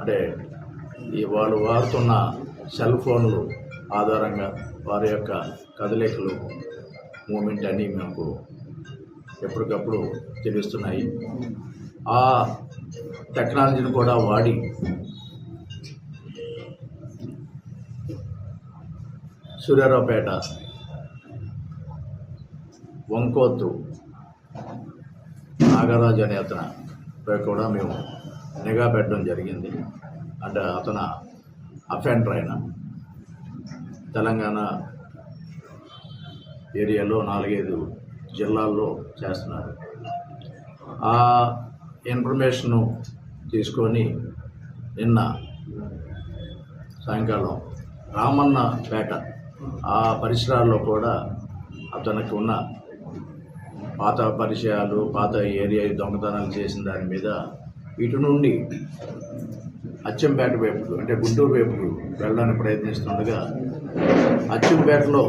అంటే ఈ వాళ్ళు వాడుతున్న సెల్ ఫోన్లు ఆధారంగా వారి యొక్క కదలికలు, మూమెంట్ అన్నీ మాకు ఎప్పటికప్పుడు తెలుస్తున్నాయి. ఆ టెక్నాలజీని కూడా వాడి సూర్యారావుపేట, వంకోత్తు నాగరాజు అనే అతనిపై కూడా మేము నిఘా పెట్టడం జరిగింది. అంటే అతను అఫెండర్ అయిన తెలంగాణ ఏరియాలో 4-5 జిల్లాల్లో చేస్తున్నారు. ఆ ఇన్ఫర్మేషను తీసుకొని నిన్న సాయంకాలం రామన్నపేట ఆ పరిసరాల్లో కూడా అతనికి ఉన్న పాత పరిచయాలు, పాత ఏరియా దొంగతనాలు చేసిన దాని మీద ఇటు నుండి అచ్చంపేట వైపుకు అంటే గుంటూరు వైపుకు వెళ్ళడానికి ప్రయత్నిస్తుండగా అచ్చంపేటలో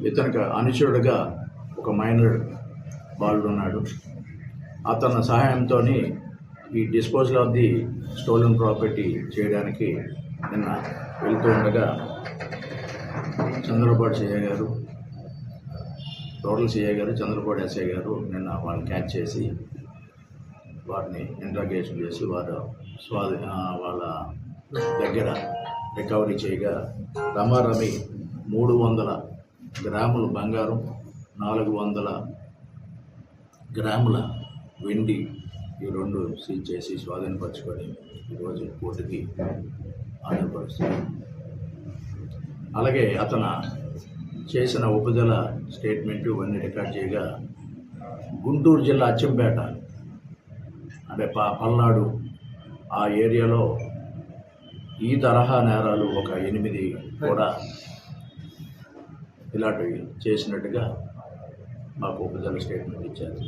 ఇతనికి అనుచరుడుగా ఒక మైనర్ బాలుడు ఉన్నాడు. అతని సహాయంతో ఈ disposal of the stolen property చేయడానికి నిన్న వెళ్తూ ఉండగా చంద్రబాబు సిఐ గారు, రోడ్ల సిఐ గారు, చంద్రబాబు ఎస్ఐ గారు నిన్న వాళ్ళని క్యాచ్ చేసి వారిని ఇంట్రాగేషన్ చేసి వాళ్ళ దగ్గర రికవరీ చేయగా రమారమి 300 గ్రాముల బంగారం, 400 గ్రాముల వెండి ఈ 2 సీజ్ చేసి స్వాధీనపరచుకొని ఈరోజు కోర్టుకి హాజరుపరుస్తుంది. అలాగే అతను చేసిన ఉపజల స్టేట్మెంటు ఇవన్నీ రికార్డ్ చేయగా గుంటూరు జిల్లా అచ్చంపేట అంటే పల్నాడు ఆ ఏరియాలో ఈ తరహా నేరాలు ఒక 8 కూడా ఇలాంటివి చేసినట్టుగా మాకు ఉపజల స్టేట్మెంట్ ఇచ్చారు.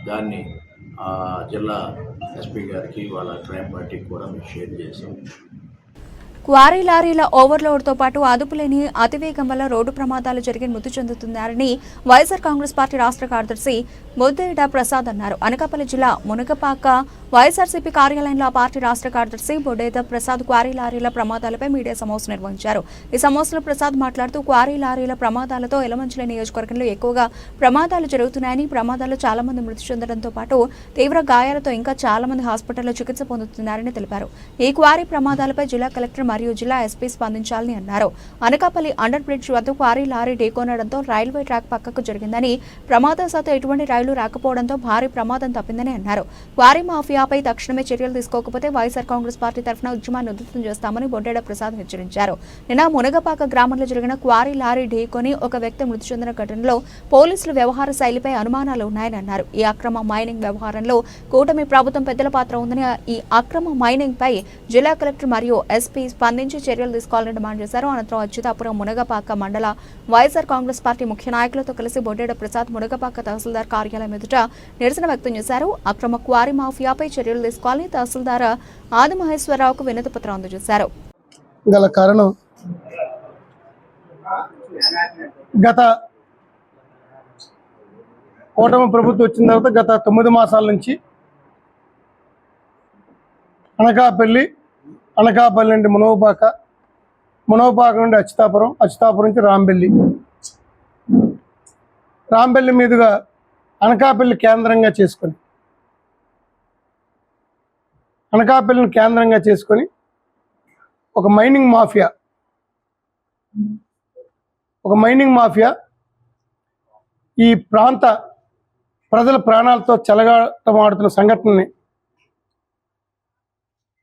దాన్ని ఆ జిల్లా ఎస్పీ గారికి, వాళ్ళ క్రైమ్ పార్టీకి కూడా మేము షేర్ చేసాం. క్వారీ లారీల ఓవర్లోడ్తో పాటు అదుపులేని అతివేగం వల్ల రోడ్డు ప్రమాదాలు జరిగి మృతి చెందుతున్నారని వైఎస్ఆర్ కాంగ్రెస్ పార్టీ రాష్ట్ర కార్యదర్శి బొద్దేడ ప్రసాద్ అన్నారు. అనకాపల్లి జిల్లా మునగపాక వైఎస్ఆర్సీపీ కార్యాలయంలో ఆ పార్టీ రాష్ట్ర కార్యదర్శి బొడ్డేద ప్రసాద్ క్వారీ లారీల ప్రమాదాలపై మీడియా సమావేశం నిర్వహించారు. ఈ సమావేశంలో ప్రసాద్ మాట్లాడుతూ క్వారీ లారీల ప్రమాదాలతో ఎలమంచిలి నియోజకవర్గంలో ఎక్కువగా ప్రమాదాలు జరుగుతున్నాయని, ప్రమాదాల్లో చాలా మంది మృతి చెందడంతో పాటు తీవ్ర గాయాలతో ఇంకా చాలా మంది హాస్పిటల్లో చికిత్స పొందుతున్నారని తెలిపారు. ఈ క్వారీ ప్రమాదాలపై జిల్లా కలెక్టర్ మరియు జిల్లా ఎస్పీ స్పందించాలని అన్నారు. అనకాపల్లి అండర్ బ్రిడ్జ్ వద్ద క్వారీ లారీ ఢీకొనడంతో రైల్వే ట్రాక్ పక్కకు జరిగిందని, ప్రమాదవశాత్తు ఎటువంటి రైలు రాకపోవడంతో భారీ ప్రమాదం తప్పిందని అన్నారు. క్వారీ మాఫియాపై తక్షణమే చర్యలు తీసుకోకపోతే వైఎస్ఆర్ కాంగ్రెస్ పార్టీ తరఫున ఉద్యమాన్ని ఉధృతం చేస్తామని బొడ్డేడ ప్రసాద్ హెచ్చరించారు. నిన్న మునగపాక గ్రామంలో జరిగిన క్వారీ లారీ ఢీకొని ఒక వ్యక్తి మృతి చెందిన ఘటనలో పోలీసుల వ్యవహార శైలిపై అనుమానాలు ఉన్నాయని అన్నారు. ఈ అక్రమ మైనింగ్ వ్యవహారంలో కూటమి ప్రభుత్వం పెద్దల పాత్ర ఉందని, ఈ అక్రమ మైనింగ్ పై జిల్లా కలెక్టర్ మరియు ఎస్పీ స్పందించి చర్యలు తీసుకోవాలని డిమాండ్ చేశారు. అనంతరం అచ్యుతాపురం మునగపాక మండల వైఎస్ఆర్ కాంగ్రెస్ పార్టీ ముఖ్య నాయకులతో కలిసి బొడ్డేడ ప్రసాద్ మునగపాక తహసీల్దార్ కార్యాలయం ఎదుట నిరసన వ్యక్తం చేశారు. అక్రమ క్వారీ మాఫియాపై చర్యలు తీసుకోవాలని తహసీల్దార్ ఆది మహేశ్వరరావుకు వినతి పత్రం అందజేశారు. గల కారణం గత కూటమి ప్రభుత్వం వచ్చిన తర్వాత గత 9 మాసాల నుంచి అనకాపల్లి నుండి మునగపాక నుండి అచ్యుతాపురం నుంచి రాంబెల్లి మీదుగా అనకాపల్లిని కేంద్రంగా చేసుకొని ఒక మైనింగ్ మాఫియా ఈ ప్రాంత ప్రజల ప్రాణాలతో చెలగాటమాడుతున్న సంఘటనని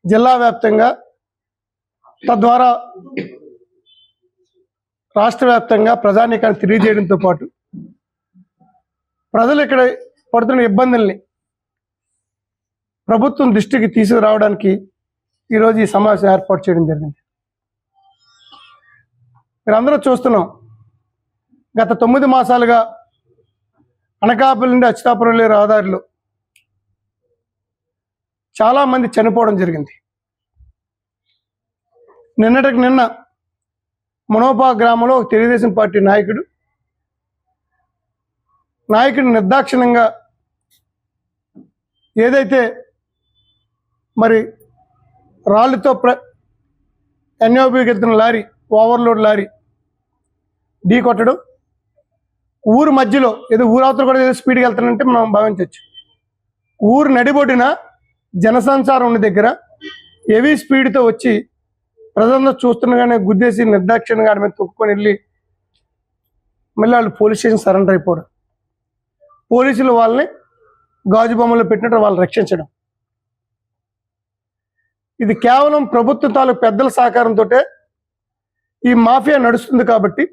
జిల్లా వ్యాప్తంగా తద్వారా రాష్ట్ర వ్యాప్తంగా ప్రజానీకాన్ని తెలియజేయడంతో పాటు ప్రజలు ఇక్కడ పడుతున్న ఇబ్బందుల్ని ప్రభుత్వం దృష్టికి తీసుకురావడానికి ఈరోజు ఈ సమావేశం ఏర్పాటు చేయడం జరిగింది. మీరందరూ చూస్తున్నాం, గత 9 మాసాలుగా అనకాపల్లి నుండి అచ్యుతాపురం వెళ్ళే రహదారిలో చాలామంది చనిపోవడం జరిగింది. నిన్న మునగపాక గ్రామంలో ఒక తెలుగుదేశం పార్టీ నాయకుడు నిర్దాక్షిణ్యంగా ఏదైతే మరి రాళ్ళతో ఎన్ఓబికి వెళ్తున్న లారీ, ఓవర్లోడ్ లారీ ఢీ కొట్టడం, ఊరు మధ్యలో ఏదో ఊరవతలు కూడా ఏదో స్పీడ్గా వెళ్తానంటే మనం భావించవచ్చు. ఊరు నడిబొడిన జనసంచారం ఉన్న దగ్గర హెవీ స్పీడ్తో వచ్చి ప్రజల్లో చూస్తుండగానే గుద్దేసి నిర్దాక్షిణ్యంగా ఆమె తొక్కుకొని వెళ్ళి మళ్ళీ వాళ్ళు పోలీస్ స్టేషన్ సరెండర్ అయిపోవడం, పోలీసులు వాళ్ళని గాజు బొమ్మలు పెట్టినట్టు వాళ్ళు రక్షించడం. ఇది కేవలం ప్రభుత్వ తాలూకు పెద్దల సహకారంతో ఈ మాఫియా నడుస్తుంది. కాబట్టి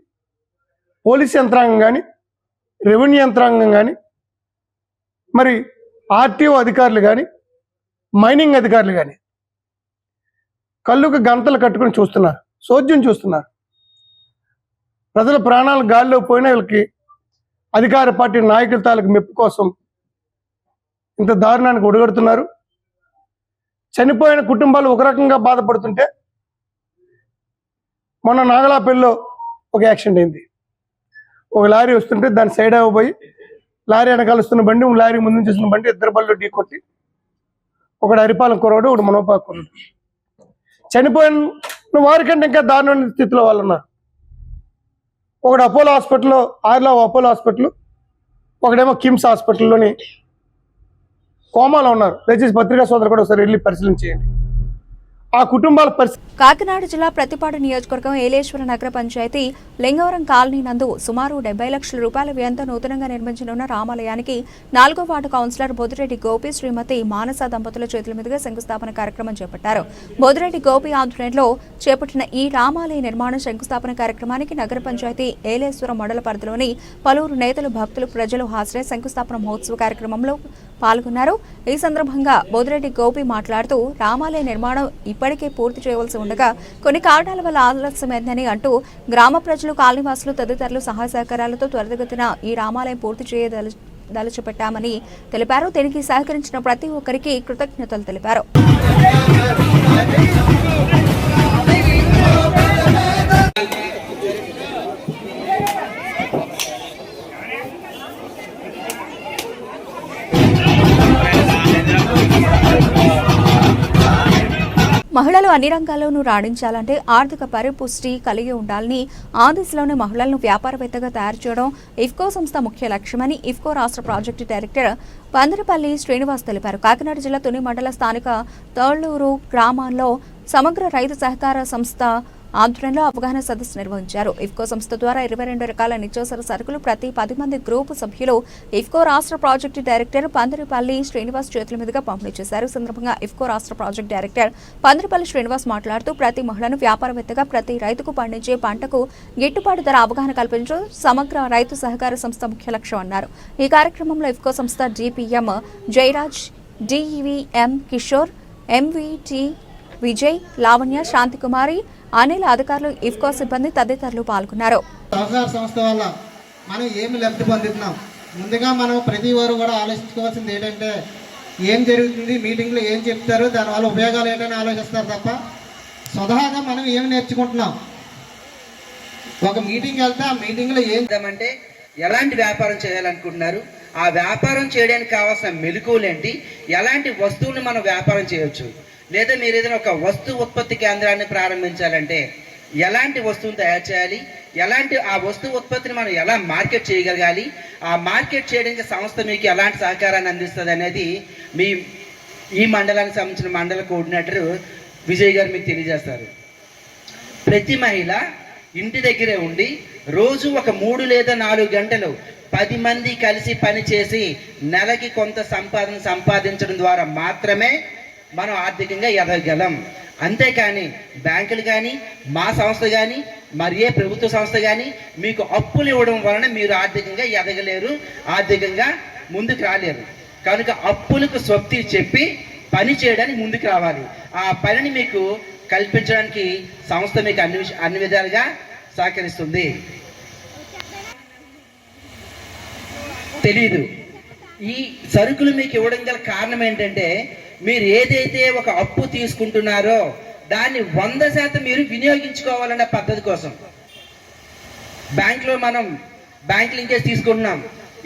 పోలీస్ యంత్రాంగం కానీ, రెవెన్యూ యంత్రాంగం కానీ, మరి ఆర్టీఓ అధికారులు కానీ, మైనింగ్ అధికారులు కానీ కళ్ళుకు గంతలు కట్టుకుని చూస్తున్నారు, సోద్యం చూస్తున్నారు. ప్రజల ప్రాణాలు గాల్లో పోయినా వీళ్ళకి అధికార పార్టీ నాయకుల తాలూకు మెప్పు కోసం ఇంత దారుణానికి ఒడిగడుతున్నారు. చనిపోయిన కుటుంబాలు ఒక రకంగా బాధపడుతుంటే, మొన్న నాగలాపల్లిలో ఒక యాక్సిడెంట్ అయింది. ఒక లారీ వస్తుంటే దాని సైడ్ అవ్వబోయి లారీ వెనకాల వస్తున్న బండి, లారీ ముందు నుంచి వస్తున్న బండి ఇద్దరు బళ్ళు ఢీ కొట్టి ఒకడు అరిపాలెం కురవాడు, ఒకడు మునగపాక కురవాడు. చనిపోయిన వారికంటే ఇంకా దారుణమైన స్థితిలో వాళ్ళు ఉన్నారు. ఒకడు అపోలో హాస్పిటల్లో, ఆర్లావ్ అపోలో హాస్పిటల్, ఒకడేమో కిమ్స్ హాస్పిటల్లోని కోమాలో ఉన్నారు. దయచేసి పత్రికా సోదరు కూడా ఒకసారి వెళ్ళి పరిశీలన చేయండి ఆ కుటుంబాల పరిస్థితి. కాకినాడ జిల్లా ప్రతిపాడు నియోజకవర్గం ఏలేశ్వర నగర పంచాయతీ లింగవరం కాలనీ నందు సుమారు 70 లక్షల రూపాయల వ్యయంతో నూతనంగా నిర్మించనున్న రామాలయానికి 4వ వార్డు కౌన్సిలర్ బొదిరెడ్డి గోపి, శ్రీమతి మానస దంపతుల చేతుల మీదుగా శంకుస్థాపన కార్యక్రమం చేపట్టారు. బొదిరెడ్డి గోపి ఆధ్వర్యంలో చేపట్టిన ఈ రామాలయ నిర్మాణ శంకుస్థాపన కార్యక్రమానికి నగర పంచాయతీ ఏలేశ్వరం మండల పరిధిలోని పలువురు నేతలు, భక్తులు, ప్రజలు హాజరై శంకుస్థాపన మహోత్సవ కార్యక్రమంలో పాల్గొన్నారు. ఈ సందర్భంగా బొదిరెడ్డి గోపి మాట్లాడుతూ రామాలయ నిర్మాణం ఇప్పటికే పూర్తి చేయవలసి ఉండగా కొన్ని కారణాల వల్ల ఆలస్యమైందని అంటూ గ్రామ ప్రజలు, కాలనీవాసులు తదితరులు సహాయ సహకారాలతో త్వరితగతిన ఈ రామాలయం పూర్తి చేయదలచిపెట్టామని తెలిపారు. దీనికి సహకరించిన ప్రతి ఒక్కరికి కృతజ్ఞతలు తెలిపారు. మహిళలు అన్ని రంగాల్లోనూ రాణించాలంటే ఆర్థిక పరిపుష్టి కలిగి ఉండాలని ఆ దిశలోనే మహిళలను వ్యాపారవేత్తగా తయారు చేయడం ఇఫ్కో సంస్థ ముఖ్య లక్ష్యమని ఇఫ్కో రాష్ట్ర ప్రాజెక్టు డైరెక్టర్ పందిరిపల్లి శ్రీనివాస్ తెలిపారు. కాకినాడ జిల్లా తుని మండల స్థానిక తోళ్లూరు గ్రామాల్లో సమగ్ర రైతు సహకార సంస్థ ఆధ్వర్యంలో అవగాహన సదస్సు నిర్వహించారు. ఇఫ్కో సంస్థ ద్వారా 22 రకాల నిత్యావసర సరుకులు ప్రతి 10 మంది గ్రూపు సభ్యులు ఇఫ్కో రాష్ట్ర ప్రాజెక్టు డైరెక్టర్ పందిరిపల్లి శ్రీనివాస్ చేతుల మీదుగా పంపిణీ చేశారు. సందర్భంగా ఇఫ్కో రాష్ట్ర ప్రాజెక్టు డైరెక్టర్ పందిరిపల్లి శ్రీనివాస్ మాట్లాడుతూ ప్రతి మహిళను వ్యాపారవేత్తగా ప్రతి రైతుకు పండించే పంటకు గిట్టుబాటు ధర అవగాహన కల్పించడం సమగ్ర రైతు సహకార సంస్థ ముఖ్య లక్ష్యం అన్నారు. ఈ కార్యక్రమంలో ఇఫ్కో సంస్థ డిపిఎం జయరాజ్, డివిఎం కిషోర్, ఎంవిటి విజయ్, లావణ్య, శాంతికుమారి, అనిల్, అధికారులు, ఇఫ్కో సిబ్బంది తదితరులు పాల్గొన్నారు. సహకార సంస్థ వల్ల మనం ఏమి లబ్ధి పొందుతున్నాం, ముందుగా మనం ప్రతి వారు కూడా ఆలోచించుకోవాల్సింది ఏంటంటే ఏం జరుగుతుంది, మీటింగ్లో ఏం చెప్తారు, దానివల్ల ఉపయోగాలు ఏంటని ఆలోచిస్తారు తప్ప స్వతహాగా మనం ఏమి నేర్చుకుంటున్నాం. ఒక మీటింగ్ వెళ్తే ఆ మీటింగ్లో ఏం అంటే ఎలాంటి వ్యాపారం చేయాలనుకుంటున్నారు, ఆ వ్యాపారం చేయడానికి కావాల్సిన మెలకువలేంటి, ఎలాంటి వస్తువులను మనం వ్యాపారం చేయొచ్చు, లేదా మీరు ఏదైనా ఒక వస్తు ఉత్పత్తి కేంద్రాన్ని ప్రారంభించాలంటే ఎలాంటి వస్తువును తయారు చేయాలి, ఎలాంటి ఆ వస్తువు ఉత్పత్తిని మనం ఎలా మార్కెట్ చేయగలగాలి, ఆ మార్కెట్ చేయడానికి సంస్థ మీకు ఎలాంటి సహకారాన్ని అందిస్తుంది అనేది మీ ఈ మండలానికి సంబంధించిన మండల కోఆర్డినేటర్ విజయ్ గారు మీకు తెలియజేస్తారు. ప్రతి మహిళ ఇంటి దగ్గరే ఉండి రోజు ఒక 3 లేదా 4 గంటలు 10 మంది కలిసి పని చేసి నెలకి కొంత సంపాదించడం ద్వారా మాత్రమే మనం ఆర్థికంగా ఎదగలం. అంతేకాని బ్యాంకులు కానీ, మా సంస్థ కానీ, మరి ఏ ప్రభుత్వ సంస్థ కానీ మీకు అప్పులు ఇవ్వడం వలన మీరు ఆర్థికంగా ఎదగలేరు, ఆర్థికంగా ముందుకు రాలేరు. కనుక అప్పులకు స్వప్తి చెప్పి పని చేయడానికి ముందుకు రావాలి. ఆ పనిని మీకు కల్పించడానికి సంస్థ మీకు అన్ని విధాలుగా సహకరిస్తుంది. తెలీదు ఈ సరుకులు మీకు ఇవ్వడం గల కారణం ఏంటంటే మీరు ఏదైతే ఒక అప్పు తీసుకుంటున్నారో దాన్ని 100% మీరు వినియోగించుకోవాలన్న పద్ధతి కోసం. బ్యాంకులో మనం బ్యాంక్ లింకేజ్ తీసుకుంటున్నాం.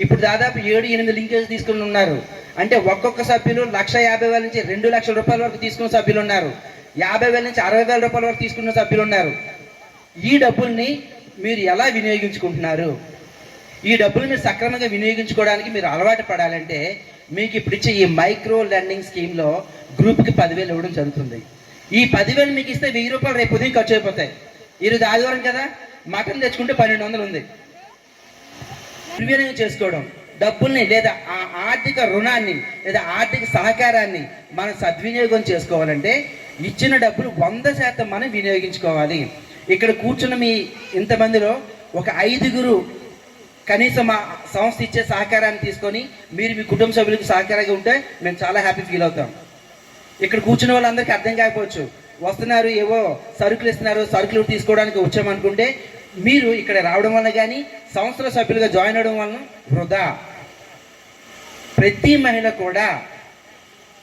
ఇప్పుడు దాదాపు 7-8 లింకేజ్ తీసుకుని ఉన్నారు. అంటే ఒక్కొక్క సభ్యులు 1,50,000 నుంచి 2 లక్షల రూపాయల వరకు తీసుకున్న సభ్యులు ఉన్నారు. 50,000 నుంచి 60,000 రూపాయల వరకు తీసుకున్న సభ్యులు ఉన్నారు. ఈ డబ్బుల్ని మీరు ఎలా వినియోగించుకుంటున్నారు, ఈ డబ్బులు మీరు సక్రమంగా వినియోగించుకోవడానికి మీరు అలవాటు పడాలంటే మీకు ఇప్పుడు ఇచ్చే ఈ మైక్రో లెండింగ్ స్కీమ్లో గ్రూప్కి 10,000 ఇవ్వడం జరుగుతుంది. ఈ 10,000 మీకు ఇస్తే 1,000 రూపాయలు రేపు ఉదయం ఖర్చు అయిపోతాయి. ఈరోజు ఆదివారం కదా, మటన్ తెచ్చుకుంటే 1,200 ఉంది. వినియోగం చేసుకోవడం, డబ్బుల్ని లేదా ఆ ఆర్థిక రుణాన్ని లేదా ఆర్థిక సహకారాన్ని మనం సద్వినియోగం చేసుకోవాలంటే ఇచ్చిన డబ్బులు 100% మనం వినియోగించుకోవాలి. ఇక్కడ కూర్చున్న మీ ఇంతమందిలో ఒక 5గురు కనీసం మా సంస్థ ఇచ్చే సహకారాన్ని తీసుకొని మీరు మీ కుటుంబ సభ్యులకు సహకారంగా ఉంటే మేము చాలా హ్యాపీ ఫీల్ అవుతాం. ఇక్కడ కూర్చున్న వాళ్ళందరికీ అర్థం కాకపోవచ్చు, వస్తున్నారు ఏవో సరుకులు ఇస్తున్నారు, సరుకులు తీసుకోవడానికి వచ్చామనుకుంటే మీరు ఇక్కడ రావడం వల్ల కానీ సంస్థల సభ్యులుగా జాయిన్ అవ్వడం వలన వృధా. ప్రతి మహిళ కూడా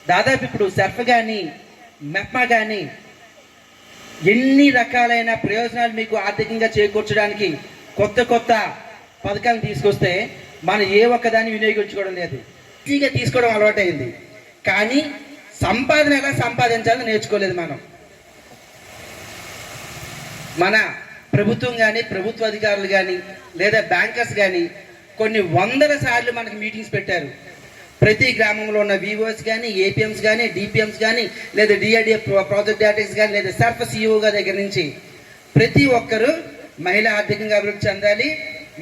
దాదాపు ఇప్పుడు సర్ఫ్ కానీ మెప్మా కానీ ఎన్ని రకాలైన ప్రయోజనాలు మీకు ఆర్థికంగా చేకూర్చడానికి కొత్త కొత్త పథకాలను తీసుకొస్తే మనం ఏ ఒక్కదాన్ని వినియోగించుకోవడం లేదు. ఈజీగా తీసుకోవడం అలవాటైంది, కానీ సంపాదన ఎలా సంపాదించాలని నేర్చుకోలేదు. మన ప్రభుత్వం కానీ, ప్రభుత్వ అధికారులు కానీ, లేదా బ్యాంకర్స్ కానీ కొన్ని 100 సార్లు మనకి మీటింగ్స్ పెట్టారు. ప్రతి గ్రామంలో ఉన్న వివోస్ కానీ, ఏపీఎంస్ కానీ, డిపిఎంస్ కానీ, లేదా డిఆర్డిఏ ప్రాజెక్ట్ డైరెక్టర్స్ కానీ, లేదా సర్ఫ్ సిఇఓగా దగ్గర నుంచి ప్రతి ఒక్కరూ మహిళ ఆర్థికంగా అభివృద్ధి చెందాలి,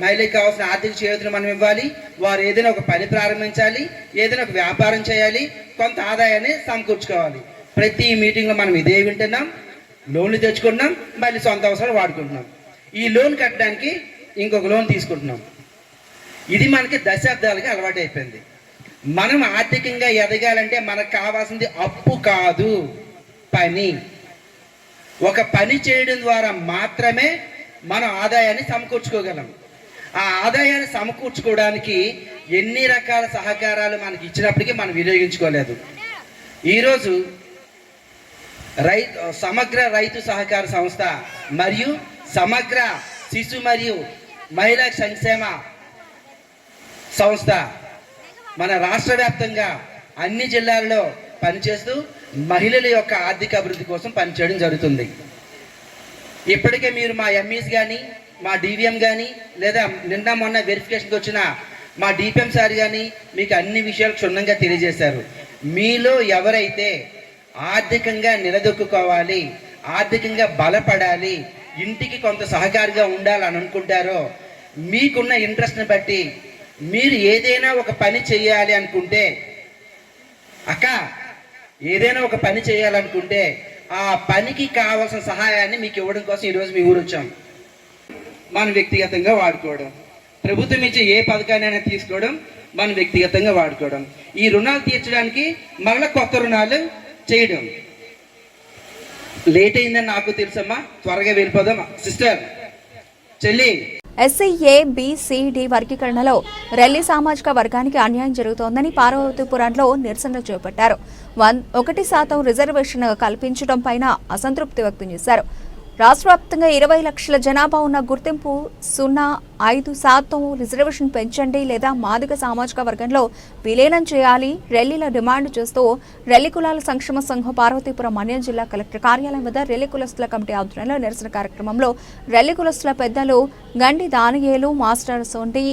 మహిళకి కావాల్సిన ఆర్థిక చేతులు మనం ఇవ్వాలి, వారు ఏదైనా ఒక పని ప్రారంభించాలి, ఏదైనా ఒక వ్యాపారం చేయాలి, కొంత ఆదాయాన్ని సమకూర్చుకోవాలి. ప్రతి మీటింగ్లో మనం ఇదే వింటున్నాం, లోన్లు తెచ్చుకుంటున్నాం, మళ్ళీ సొంత అవసరాలు వాడుకుంటున్నాం. ఈ లోన్ కట్టడానికి ఇంకొక లోన్ తీసుకుంటున్నాం. ఇది మనకి దశాబ్దాలుగా అలవాటు అయిపోయింది. మనం ఆర్థికంగా ఎదగాలంటే మనకు కావాల్సింది అప్పు కాదు, పని. ఒక పని చేయడం ద్వారా మాత్రమే మనం ఆదాయాన్ని సమకూర్చుకోగలం. ఆ ఆదాయాన్ని సమకూర్చుకోవడానికి ఎన్ని రకాల సహకారాలు మనకి ఇచ్చినప్పటికీ మనం వినియోగించుకోలేదు. ఈరోజు సమగ్ర రైతు సహకార సంస్థ మరియు సమగ్ర శిశు మరియు మహిళా సంక్షేమ సంస్థ మన రాష్ట్ర వ్యాప్తంగా అన్ని జిల్లాల్లో పనిచేస్తూ మహిళల యొక్క ఆర్థిక అభివృద్ధి కోసం పనిచేయడం జరుగుతుంది. ఇప్పటికే మీరు మా ఎంఈస్ కానీ, మా డివిఎం కానీ, లేదా నిన్న మొన్న వెరిఫికేషన్కి వచ్చిన మా డిపిఎం సార్ కానీ మీకు అన్ని విషయాలు క్షుణ్ణంగా తెలియజేశారు. మీలో ఎవరైతే ఆర్థికంగా నిలదొక్కుకోవాలి, ఆర్థికంగా బలపడాలి, ఇంటికి కొంత సహకారిగా ఉండాలని అనుకుంటారో, మీకున్న ఇంట్రెస్ట్ని బట్టి మీరు ఏదైనా ఒక పని చేయాలి అనుకుంటే, అక్క ఏదైనా ఒక పని చేయాలనుకుంటే ఆ పనికి కావాల్సిన సహాయాన్ని మీకు ఇవ్వడం కోసం ఈరోజు మీ ఊరు వచ్చాం. మనం వ్యక్తిగతంగా వాడుకోవడం, ప్రభుత్వం ఇచ్చే ఏ పథకాన్ని తీసుకోవడం, మనం వ్యక్తిగతంగా వాడుకోవడం, ఈ రుణాలు తీర్చడానికి మళ్ళీ కొత్త రుణాలు చేయడం. లేట్ అయిందని నాకు తెలుసమ్మా, త్వరగా వెళ్ళిపోదాం సిస్టర్ చెల్లి. SC A B C D వర్గీకరణలో రెల్లి సామాజిక వర్గానికి అన్యాయం జరుగుతోందని పార్వతీపురంలో నిరసన చేపట్టారు. 1% రిజర్వేషన్ కల్పించడం పైన అసంతృప్తి వ్యక్తం చేశారు. రాష్ట్ర వ్యాప్తంగా 20 లక్షల జనాభా ఉన్న గుర్తింపు 0.5% రిజర్వేషన్ పెంచండి లేదా మాదిగ సామాజిక వర్గంలో విలీనం చేయాలి రెల్లీల డిమాండ్ చేస్తూ రెల్లి కులాల సంక్షేమ సంఘం పార్వతీపురం మన్యం జిల్లా కలెక్టర్ కార్యాలయం వద్ద రెల్లి కులస్తుల కమిటీ ఆధ్వర్యంలో నిరసన కార్యక్రమంలో రెల్లి కులస్తుల పెద్దలు గండి దానియేలు మాస్టర్ సొండి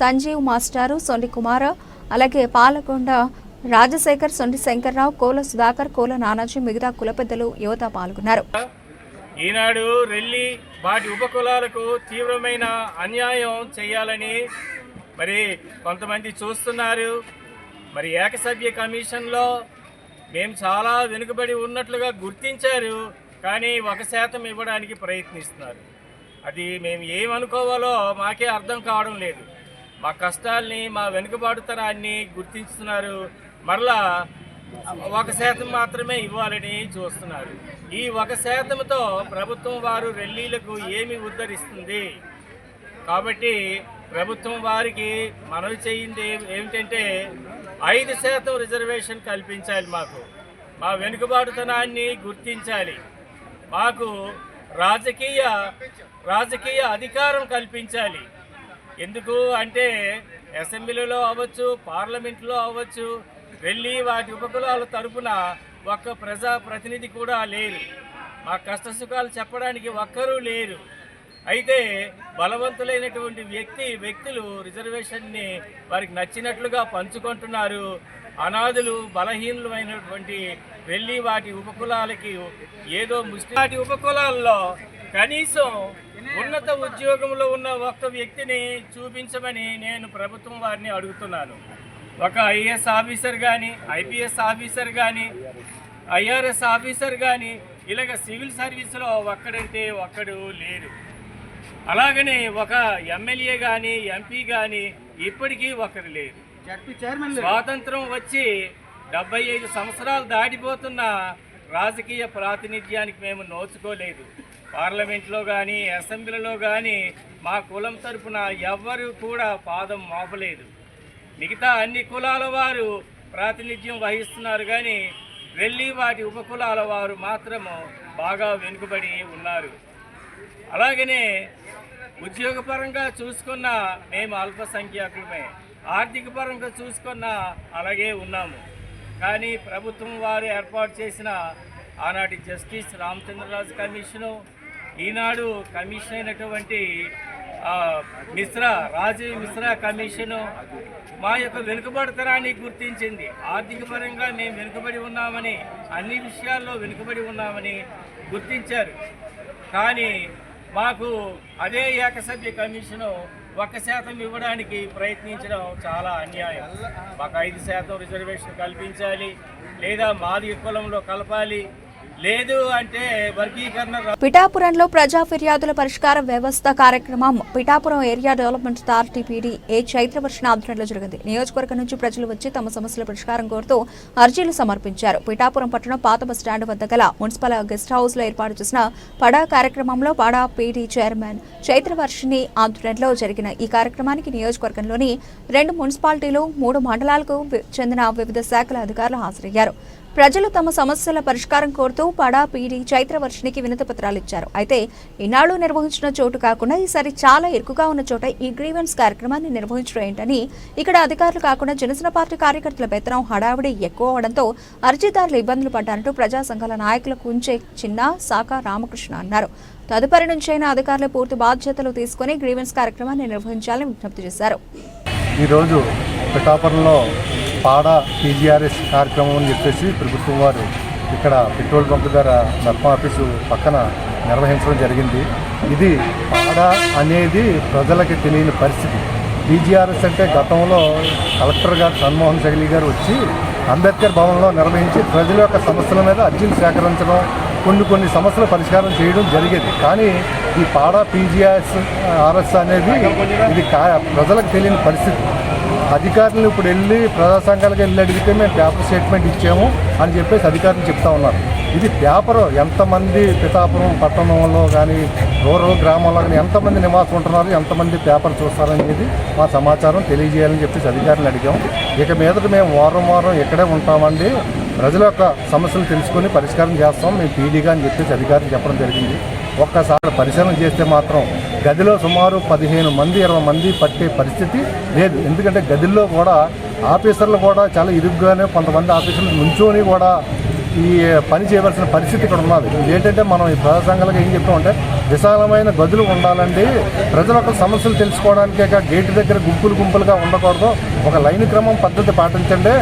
సంజీవ్ మాస్టారు సొండి కుమార్, అలాగే పాలకొండ రాజశేఖర్, సొండి శంకర్రావు, కోల సుధాకర్, కోల నానాజీ, మిగతా కుల పెద్దలు యువత పాల్గొన్నారు. ఈనాడు రెల్లి వాటి ఉపకులాలకు తీవ్రమైన అన్యాయం చేయాలని మరి కొంతమంది చూస్తున్నారు. మరి ఏకసభ్య కమిషన్లో మేము చాలా వెనుకబడి ఉన్నట్లుగా గుర్తించారు, కానీ 1% ఇవ్వడానికి ప్రయత్నిస్తున్నారు. అది మేము ఏమనుకోవాలో మాకే అర్థం కావడం లేదు. మా కష్టాల్ని, మా వెనుకబాటుతనాన్ని గుర్తిస్తున్నారు, మరలా 1% మాత్రమే ఇవ్వాలని చూస్తున్నారు. ఈ 1%తో ప్రభుత్వం వారు రెల్లీలకు ఏమి ఉద్ధరిస్తుంది? కాబట్టి ప్రభుత్వం వారికి మనవి చేయింది ఏమిటంటే 5% రిజర్వేషన్ కల్పించాలి, మాకు మా వెనుకబాటుతనాన్ని గుర్తించాలి, మాకు రాజకీయ అధికారం కల్పించాలి. ఎందుకు అంటే అసెంబ్లీలో అవ్వచ్చు, పార్లమెంట్లో అవ్వచ్చు, వెళ్ళి వాటి ఉపకులాల తరపున ఒక్క ప్రజాప్రతినిధి కూడా లేరు. మా కష్టసుఖాలు చెప్పడానికి ఒక్కరూ లేరు. అయితే బలవంతులైనటువంటి వ్యక్తులు రిజర్వేషన్ని వారికి నచ్చినట్లుగా పంచుకుంటున్నారు. అనాథులు, బలహీనులైనటువంటి వెళ్ళి వాటి ఉపకులాలకి ఏదో వాటి ఉపకులాల్లో కనీసం ఉన్నత ఉద్యోగంలో ఉన్న ఒక్క వ్యక్తిని చూపించమని నేను ప్రభుత్వం వారిని అడుగుతున్నాను. ఒక ఐఏఎస్ ఆఫీసర్ కానీ, ఐపీఎస్ ఆఫీసర్ కానీ, ఐఆర్ఎస్ ఆఫీసర్ కానీ, ఇలాగ సివిల్ సర్వీస్లో ఒక్కడంటే ఒక్కడు లేరు. అలాగనే ఒక ఎమ్మెల్యే కానీ, ఎంపీ కానీ ఇప్పటికీ ఒకరు లేరు. స్వాతంత్రం వచ్చి 75 సంవత్సరాలు దాటిపోతున్న రాజకీయ ప్రాతినిధ్యానికి మేము నోచుకోలేదు. పార్లమెంట్లో కానీ, అసెంబ్లీలో కానీ మా కులం తరపున ఎవ్వరూ కూడా పాదం మోపలేదు. మిగతా అన్ని కులాల వారు ప్రాతినిధ్యం వహిస్తున్నారు, కానీ వెళ్ళి వాటి ఉపకులాల వారు మాత్రము బాగా వెనుకబడి ఉన్నారు. అలాగనే ఉద్యోగపరంగా చూసుకున్న మేము అల్పసంఖ్యాకులమే, ఆర్థిక పరంగా చూసుకున్న అలాగే ఉన్నాము. కానీ ప్రభుత్వం వారు ఏర్పాటు చేసిన ఆనాటి జస్టిస్ రామచంద్రరాజు కమిషను, ఈనాడు కమిషన్ అయినటువంటి రాజీవ్ మిశ్రా కమిషను మా యొక్క వెనుకబడితనాన్ని గుర్తించింది. ఆర్థిక పరంగా మేము వెనుకబడి ఉన్నామని, అన్ని విషయాల్లో వెనుకబడి ఉన్నామని గుర్తించారు. కానీ మాకు అదే ఏకసభ్య కమిషను 1% ఇవ్వడానికి ప్రయత్నించడం చాలా అన్యాయం. మాకు 5% రిజర్వేషన్ కల్పించాలి, లేదా మాదిగ కులంలో కలపాలి, లేదు అంటే వర్గీకరణ. పిఠాపురంలో ప్రజా ఫిర్యాదుల పరిష్కార వ్యవస్థ కార్యక్రమం Pithapuram area development authority PD A Chaitravarshana ఆధ్వర్యంలో జరిగింది. నియోజకవర్గం నుంచి ప్రజలు వచ్చి తమ సమస్యల పరిష్కారం కోరుతూ అర్జీలు సమర్పించారు. పిఠాపురం పట్టణం పాత బస్ స్టాండ్ వద్ద గల మున్సిపల్ గెస్ట్ హౌస్ లో ఏర్పాటు చేసిన పడా కార్యక్రమంలో పడా పీడీ చైర్మన్ చైత్రవర్షిణి ఆధ్వర్యంలో జరిగిన ఈ కార్యక్రమానికి నియోజకవర్గంలోని 2 మున్సిపాలిటీలు, 3 మండలాలకు చెందిన వివిధ శాఖల అధికారులు హాజరయ్యారు. ప్రజలు తమ సమస్యల పరిష్కారం కోరుతూ పడా పీడి చైత్రవర్షినికి వినతి పత్రాలు ఇచ్చారు. అయితే ఈనాడు నిర్వహించిన చోటు కాకుండా ఈసారి చాలా ఇరుకుగా ఉన్న చోట ఈ గ్రీవెన్స్ కార్యక్రమాన్ని నిర్వహించడం ఏంటని ఇక్కడ అధికారులు కాకుండా జనసేన పార్టీ కార్యకర్తల వేతనం హడావిడి ఎక్కువ అవడంతో అర్జీదారులు ఇబ్బందులు పడ్డారంటూ ప్రజా సంఘాల నాయకులు కుంచే చిన్న సాకా రామకృష్ణ అన్నారు. తదుపరి నుంచైనా అధికారులు పూర్తి బాధ్యతలు తీసుకుని గ్రీవెన్స్ కార్యక్రమాన్ని నిర్వహించాలని విజ్ఞప్తి చేశారు. ఈరోజు పిఠాపురంలో పాడా పీజీఆర్ఎస్ కార్యక్రమం అని చెప్పేసి ప్రభుత్వం వారు ఇక్కడ పెట్రోల్ బంక్ దగ్గర దర్పం ఆఫీసు పక్కన నిర్వహించడం జరిగింది. ఇది పాడా అనేది ప్రజలకి తెలియని పరిస్థితి. పీజీఆర్ఎస్ అంటే గతంలో కలెక్టర్ గారు మన్మోహన్ సైలి గారు వచ్చి అంబేద్కర్ భవన్లో నిర్వహించి ప్రజల యొక్క సమస్యల మీద అర్జీలు సేకరించడం, కొన్ని సమస్యల పరిష్కారం చేయడం జరిగేది. కానీ ఈ పాడా పీజీఆర్ఎస్ అనేది ఇది ప్రజలకు తెలియని పరిస్థితి. అధికారులు ఇప్పుడు వెళ్ళి ప్రజా సంఘాలకు వెళ్ళి అడిగితే మేము పేపర్ స్టేట్మెంట్ ఇచ్చాము అని చెప్పేసి అధికారులు చెప్తా ఉన్నారు. ఇది పేపర్ ఎంతమంది పిఠాపురం పట్టణంలో కానీ రూరల్ గ్రామంలో కానీ ఎంతమంది నివాసం ఉంటున్నారు, ఎంతమంది పేపర్ చూస్తారనేది మా సమాచారం తెలియజేయాలని చెప్పేసి అధికారులు అడిగాం. ఇక మీదట మేము వారం ఇక్కడే ఉంటామండి, ప్రజల యొక్క సమస్యలు తెలుసుకొని పరిష్కారం చేస్తాం మేము పీడీగా అని చెప్పేసి అధికారులు చెప్పడం జరిగింది. ఒక్కసారి పరిశీలన చేస్తే మాత్రం గదిలో సుమారు 15 మంది 20 మంది పట్టే పరిస్థితి లేదు. ఎందుకంటే గదిలో కూడా ఆఫీసర్లు కూడా చాలా ఇరుగ్గానే కొంతమంది ఆఫీసర్లు నుంచొని కూడా ఈ పని చేయవలసిన పరిస్థితి ఇక్కడ ఉన్నది. ఏంటంటే మనం ఈ ప్రజా సంఘాలకు ఏం చెప్తామంటే విశాలమైన గదులు ఉండాలండి, ప్రజల యొక్క సమస్యలు తెలుసుకోవడానికే గేటు దగ్గర గుంపులుగా ఉండకూడదు, ఒక లైన్ క్రమం పద్ధతి పాటించండి,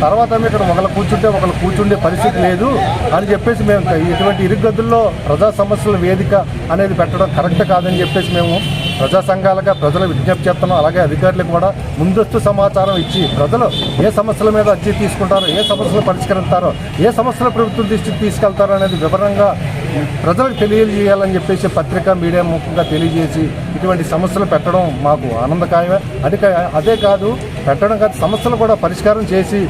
తర్వాత ఇక్కడ ఒకళ్ళు కూర్చుంటే ఒకళ్ళు కూర్చుండే పరిస్థితి లేదు అని చెప్పేసి మేము ఇటువంటి ఇరుగదుల్లో ప్రజా సమస్యల వేదిక అనేది పెట్టడం కరెక్ట్ కాదని చెప్పేసి మేము ప్రజా సంఘాలుగా ప్రజలు విజ్ఞప్తి చేస్తున్నాం. అలాగే అధికారులకు కూడా ముందస్తు సమాచారం ఇచ్చి ప్రజలు ఏ సమస్యల మీద అర్జీ తీసుకుంటారో, ఏ సమస్యలు పరిష్కరిస్తారో, ఏ సమస్యలు ప్రభుత్వం దృష్టికి తీసుకెళ్తారో అనేది వివరంగా ప్రజలకు తెలియజేయాలని చెప్పేసి పత్రికా మీడియా ముఖ్యంగా తెలియజేసి ఇటువంటి సమస్యలు పెట్టడం మాకు ఆనందకాయమే. అదే కాదు పెట్టడం కాదు, సమస్యలు కూడా పరిష్కారం చేసి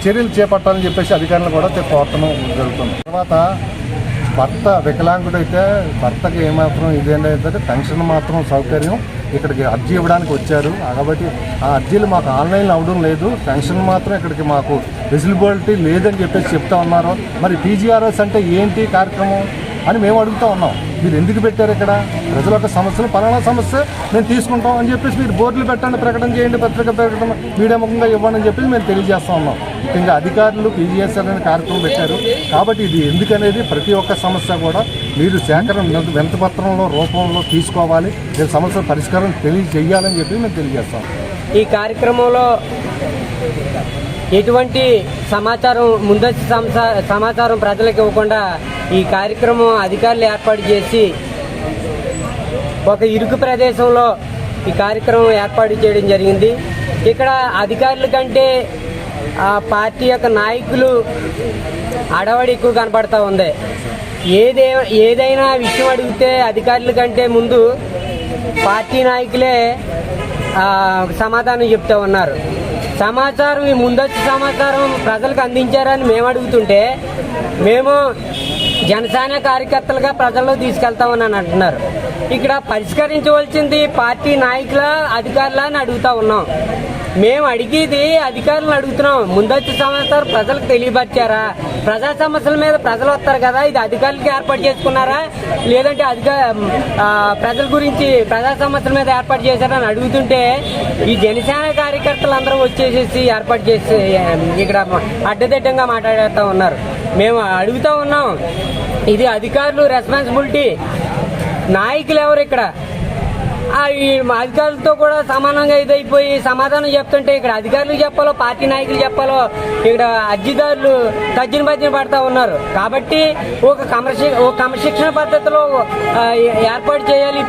చర్యలు చేపట్టాలని చెప్పేసి అధికారులు కూడా కోరటం జరుగుతుంది. తర్వాత భర్త వికలాంగుడైతే భర్తకి ఏమాత్రం ఇదేంటంటే పెన్షన్ మాత్రం సౌకర్యం ఇక్కడికి అర్జీ ఇవ్వడానికి వచ్చారు కాబట్టి ఆ అర్జీలు మాకు ఆన్లైన్లో అవ్వడం లేదు, పెన్షన్ మాత్రం ఇక్కడికి మాకు విజిబిలిటీ లేదని చెప్పేసి చెప్తా ఉన్నారు. మరి పీజీఆర్ఎస్ అంటే ఏంటి కార్యక్రమం అని మేము అడుగుతూ ఉన్నాం. మీరు ఎందుకు పెట్టారు ఇక్కడ ప్రజల యొక్క సమస్యలు, పలానా సమస్య మేము తీసుకుంటాం అని చెప్పేసి మీరు బోర్డులు పెట్టండి, ప్రకటన చేయండి, పత్రిక ప్రకటన మీడియా ముఖంగా ఇవ్వండి అని చెప్పేసి మేము తెలియజేస్తూ ఉన్నాం. ఇంకా అధికారులు పీజీఎస్ అనే కార్యక్రమం పెట్టారు కాబట్టి ఇది ఎందుకనేది ప్రతి ఒక్క సమస్య కూడా మీరు సేకరణ వినతిపత్రంలో రూపంలో తీసుకోవాలి, దీని సమస్యల పరిష్కారం తెలియజేయాలని చెప్పి మేము తెలియజేస్తాం. ఈ కార్యక్రమంలో ఎటువంటి సమాచారం ముందస్తు సమాచారం ప్రజలకు ఇవ్వకుండా ఈ కార్యక్రమం అధికారులు ఏర్పాటు చేసి ఒక ఇరుకు ప్రదేశంలో ఈ కార్యక్రమం ఏర్పాటు చేయడం జరిగింది. ఇక్కడ అధికారుల కంటే ఆ పార్టీ యొక్క నాయకులు అడవడి ఎక్కువ కనపడతా ఉంది. ఏదైనా విషయం అడిగితే అధికారుల కంటే ముందు పార్టీ నాయకులే సమాధానం చెప్తూ ఉన్నారు. సమాచారం ఈ ముందస్తు సమాచారం ప్రజలకు అందించారని మేము అడుగుతుంటే మేము జనసేన కార్యకర్తలుగా ప్రజల్లో తీసుకెళ్తామని అంటున్నారు. ఇక్కడ పరిష్కరించవలసింది పార్టీ నాయకుల అధికారుల అని అడుగుతా ఉన్నాం. మేము అడిగేది అధికారులను అడుగుతున్నాం. ముందస్తు సమాచారం ప్రజలకు తెలియపరిచారా? ప్రజా సమస్యల మీద ప్రజలు వస్తారు కదా, ఇది అధికారులకి ఏర్పాటు చేసుకున్నారా లేదంటే ప్రజల గురించి ప్రజా సమస్యల మీద ఏర్పాటు చేశారని అడుగుతుంటే ఈ జనసేన కార్యకర్తలు అందరూ వచ్చేసేసి ఏర్పాటు చేసి ఇక్కడ అడ్డదిడ్డంగా మాట్లాడుతూ ఉన్నారు. మేము అడుగుతూ ఉన్నాం, ఇది అధికారులు రెస్పాన్సిబిలిటీ, నాయకులు ఎవరు ఇక్కడ ఈ అధికారులతో కూడా సమానంగా ఇదైపోయి సమాధానం చెప్తుంటే ఇక్కడ అధికారులు చెప్పాలో పార్టీ నాయకులు చెప్పాలో ఇక్కడ అర్జీదారులు తజ్జిన పడతా ఉన్నారు. కాబట్టి ఒక క్రమశిక్షణ పద్ధతిలో ఏర్పాటు చేయాలి.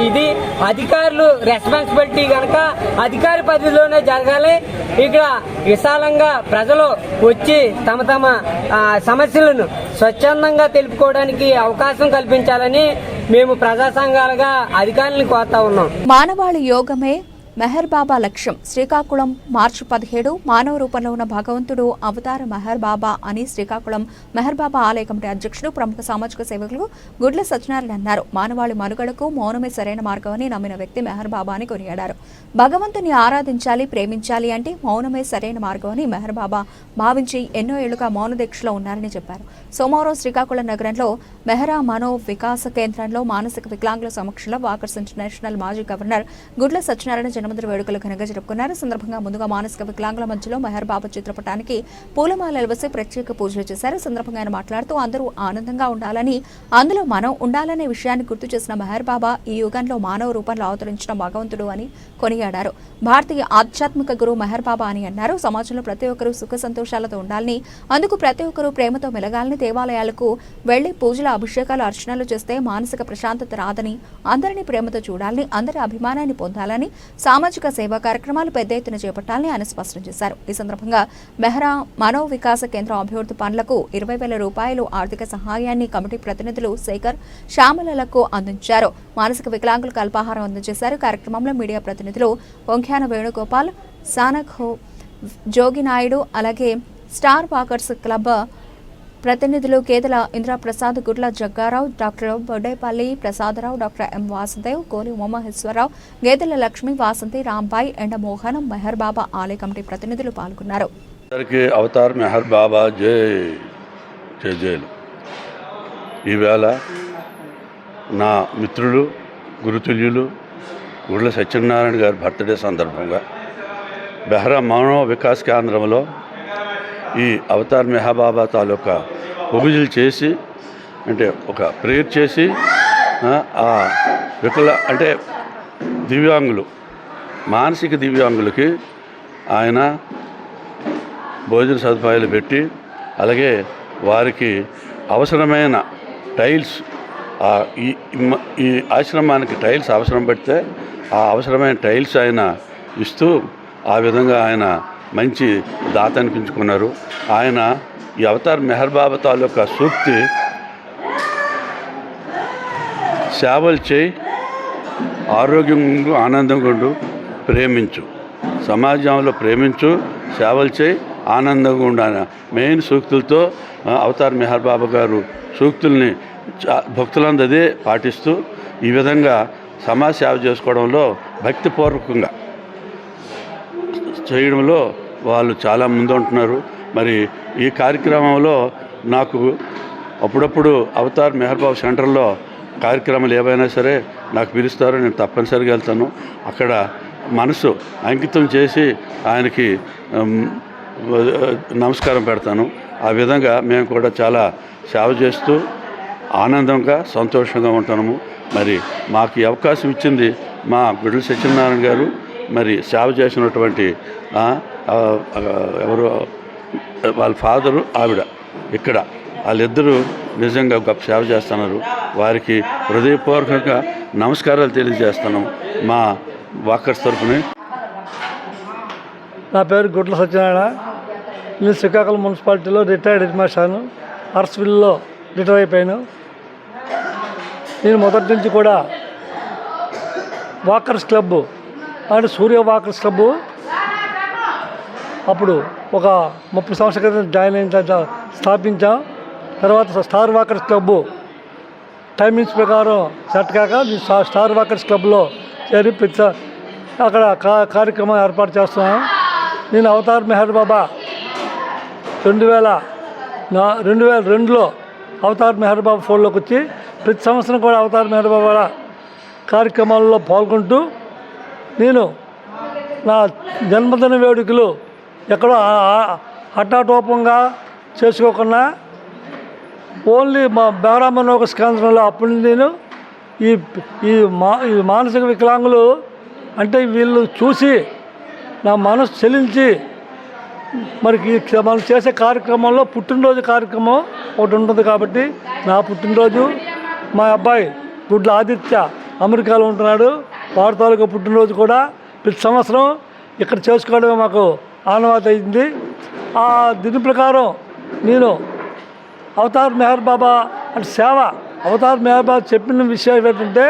ఇది అధికారులు రెస్పాన్సిబిలిటీ కనుక అధికారి పరిధిలోనే జరగాలి. ఇక్కడ విశాలంగా ప్రజలు వచ్చి తమ సమస్యలను స్వచ్ఛందంగా తెలుపుకోవడానికి అవకాశం కల్పించాలని మేము ప్రజా సంఘాలుగా అధికారులను కోరుతా ఉన్నాం. మానవాళి యోగమే మెహర్ బాబా లక్ష్యం. శ్రీకాకుళం మార్చి 17 మానవ రూపంలో ఉన్న భగవంతుడు అవతార మెహర్ బాబా అని శ్రీకాకుళం మెహర్ బాబా ఆలయ కమిటీ అధ్యక్షుడు ప్రముఖ సామాజిక సేవకులు గుడ్ల సత్యనారాయణ అన్నారు. మానవాళి మనుగడకు మౌనమే సరైన మార్గమని నమ్మిన వ్యక్తి మెహర్ బాబా అని కొనియాడారు. భగవంతుని ఆరాధించాలి, ప్రేమించాలి అంటే మౌనమే సరైన మార్గమని మెహర్ బాబా భావించి ఎన్నో ఏళ్లుగా మౌన దీక్షలో ఉన్నారని చెప్పారు. సోమవారం శ్రీకాకుళం నగరంలో మెహరా మనో వికాస కేంద్రంలో మానసిక వికలాంగుల సమక్షంలో వాకర్స్ ఇంటర్నేషనల్ మాజీ గవర్నర్ గుడ్ల సత్యనారాయణ జన్మదిన వేడుకలు ఘనంగా జరుపుకున్నారు. సందర్భంగా ముందుగా మానసిక వికలాంగుల మధ్యలో మెహర్ బాబా చిత్రపటానికి పూలమాలలు వేసి ప్రత్యేక పూజలు చేశారు. సందర్భంగా ఆయన మాట్లాడుతూ అందరూ ఆనందంగా ఉండాలని, అందులో మనం ఉండాలనే విషయాన్ని గుర్తు చేసిన మెహర్ బాబా ఈ యుగంలో మానవ రూపంలో అవతరించిన భగవంతుడు అని కొనియాడారు. భారతీయ ఆధ్యాత్మిక గురువు మెహర్ బాబా అని అన్నారు. సమాజంలో ప్రతి ఒక్కరూ సుఖ సంతోషాలతో ఉండాలని, అందుకు ప్రతి ఒక్కరూ ప్రేమతో మెలగాలని, దేవాలయాలకు వెళ్లి పూజల అభిషేకాలు అర్చనలు చేస్తే మానసిక ప్రశాంతత రాదని, అందరినీ ప్రేమతో చూడాలని, అందరి అభిమానాన్ని పొందాలని, సామాజిక సేవా కార్యక్రమాలు పెద్ద ఎత్తున చేపట్టాలని ఆయన స్పష్టం చేశారు. ఈ సందర్భంగా మెహరా మనో వికాస కేంద్రం అభివృద్ధి పనులకు 20,000 రూపాయలు ఆర్థిక సహాయాన్ని కమిటీ ప్రతినిధులు శేఖర్, శ్యామలకు అందించారు. మానసిక వికలాంగులకు అల్పాహారం అందజేశారు. కార్యక్రమంలో మీడియా ప్రతినిధులు వంఖ్యాన వేణుగోపాల్, సానఖో, జోగినాయుడు, అలాగే స్టార్ వాకర్స్ క్లబ్ ప్రతినిధులు Kedala Indraprasad, Gudla Jaggarao, doctor Boddepalli Prasadarao, doctor M Vasudev, Koli Umamaheswararao, Gedela Lakshmi, Vasanthi, Rambai, ఎండమోహనం, Meher బాబా ఆలయ కమిటీ ప్రతినిధులు పాల్గొన్నారు. అవతార్ మెహర్ బాబా జై జై జైలు. ఈవేళ నా మిత్రులు, గురుతుల్యులు గుడ్ల సత్యనారాయణ గారి బర్త్డే సందర్భంగా మెహరా మానవ వికాస్ కేంద్రంలో ఈ అవతార్ మెహర్ బాబా తాలూకా పూజలు చేసి, అంటే ఒక ప్రేయర్ చేసి, ఆ అంటే దివ్యాంగులు, మానసిక దివ్యాంగులకి ఆయన భోజన సదుపాయాలు పెట్టి, అలాగే వారికి అవసరమైన టైల్స్, ఈ ఆశ్రమానికి టైల్స్ అవసరం పడితే ఆ అవసరమైన టైల్స్ ఆయన ఇస్తూ, ఆ విధంగా ఆయన మంచి దాత అనిపించుకున్నారు. ఆయన ఈ అవతార్ మెహర్ బాబా తాలూకా సూక్తి సేవలు చేయి, ఆరోగ్యంగా ఆనందంగా ఉండు, ప్రేమించు, సమాజంలో ప్రేమించు, సేవలు చేయి, ఆనందంగా ఉండాలి మెయిన్ సూక్తులతో అవతార్ మెహర్ బాబా గారు సూక్తుల్ని భక్తులందదే పాటిస్తూ ఈ విధంగా సమాజ సేవ చేసుకోవడంలో భక్తిపూర్వకంగా చేయడంలో వాళ్ళు చాలా ముందుంటున్నారు. మరి ఈ కార్యక్రమంలో నాకు అప్పుడప్పుడు అవతార్ మెహర్ బాబా సెంటర్లో కార్యక్రమాలు ఏవైనా సరే నాకు పిలుస్తారు, నేను తప్పనిసరిగా వెళ్తాను. అక్కడ మనసు అంకితం చేసి ఆయనకి నమస్కారం పెడతాను. ఆ విధంగా మేము కూడా చాలా సేవ చేస్తూ ఆనందంగా సంతోషంగా ఉంటున్నాము. మరి మాకు ఈ అవకాశం ఇచ్చింది మా గుడ్ల సత్యనారాయణ గారు, మరి సేవ చేసినటువంటి ఎవరు వాళ్ళ ఫాదరు, ఆవిడ ఇక్కడ వాళ్ళిద్దరూ నిజంగా గొప్ప సేవ చేస్తున్నారు. వారికి హృదయపూర్వకంగా నమస్కారాలు తెలియజేస్తున్నాము మా వాకర్స్ తరఫున. నా పేరు గుడ్ల సత్యనారాయణ. నేను శ్రీకాకుళం మున్సిపాలిటీలో రిటైర్డ్ హెడ్ మాస్టర్ను. అర్స్విల్లో రిటైర్ అయిపోయాను. నేను మొదటి నుంచి కూడా వాకర్స్ క్లబ్ అంటే సూర్య వాకర్స్ క్లబ్ అప్పుడు ఒక 30 సంవత్సరాల క్రితం జాయిన్ అయిన తర్వాత స్థాపించాం. తర్వాత స్టార్ వాకర్స్ క్లబ్ టైమింగ్స్ ప్రకారం సెట్ కాక స్టార్ వాకర్స్ క్లబ్లో చేరి అక్కడ కార్యక్రమం ఏర్పాటు చేస్తున్నాం. నేను అవతార్ మెహర్ బాబా 2002లో అవతార్ మెహర్ బాబా ఫోన్లోకి వచ్చి ప్రతి సంవత్సరం కూడా అవతార్ మెహర్ బాబా కార్యక్రమాల్లో పాల్గొంటూ నేను నా జన్మదిన వేడుకలు ఎక్కడో హఠాటోపంగా చేసుకోకుండా ఓన్లీ మా బేరామనోక కేంద్రంలో అప్పటి నుంచి నేను ఈ మానసిక వికలాంగులు అంటే వీళ్ళు చూసి నా మనసు చెలించి మరి మనం చేసే కార్యక్రమంలో పుట్టినరోజు కార్యక్రమం ఒకటి ఉంటుంది. కాబట్టి నా పుట్టినరోజు మా అబ్బాయి గుడ్ల ఆదిత్య అమెరికాలో ఉంటున్నాడు, వారి తాలూకా పుట్టినరోజు కూడా ప్రతి సంవత్సరం ఇక్కడ చేసుకోవడమే మాకు ఆనవాయితీ అయింది. ఆ దీని ప్రకారం నేను అవతార్ మెహర్ బాబా అంటే సేవ, అవతార్ మెహర్ బాబా చెప్పిన విషయం ఏంటంటే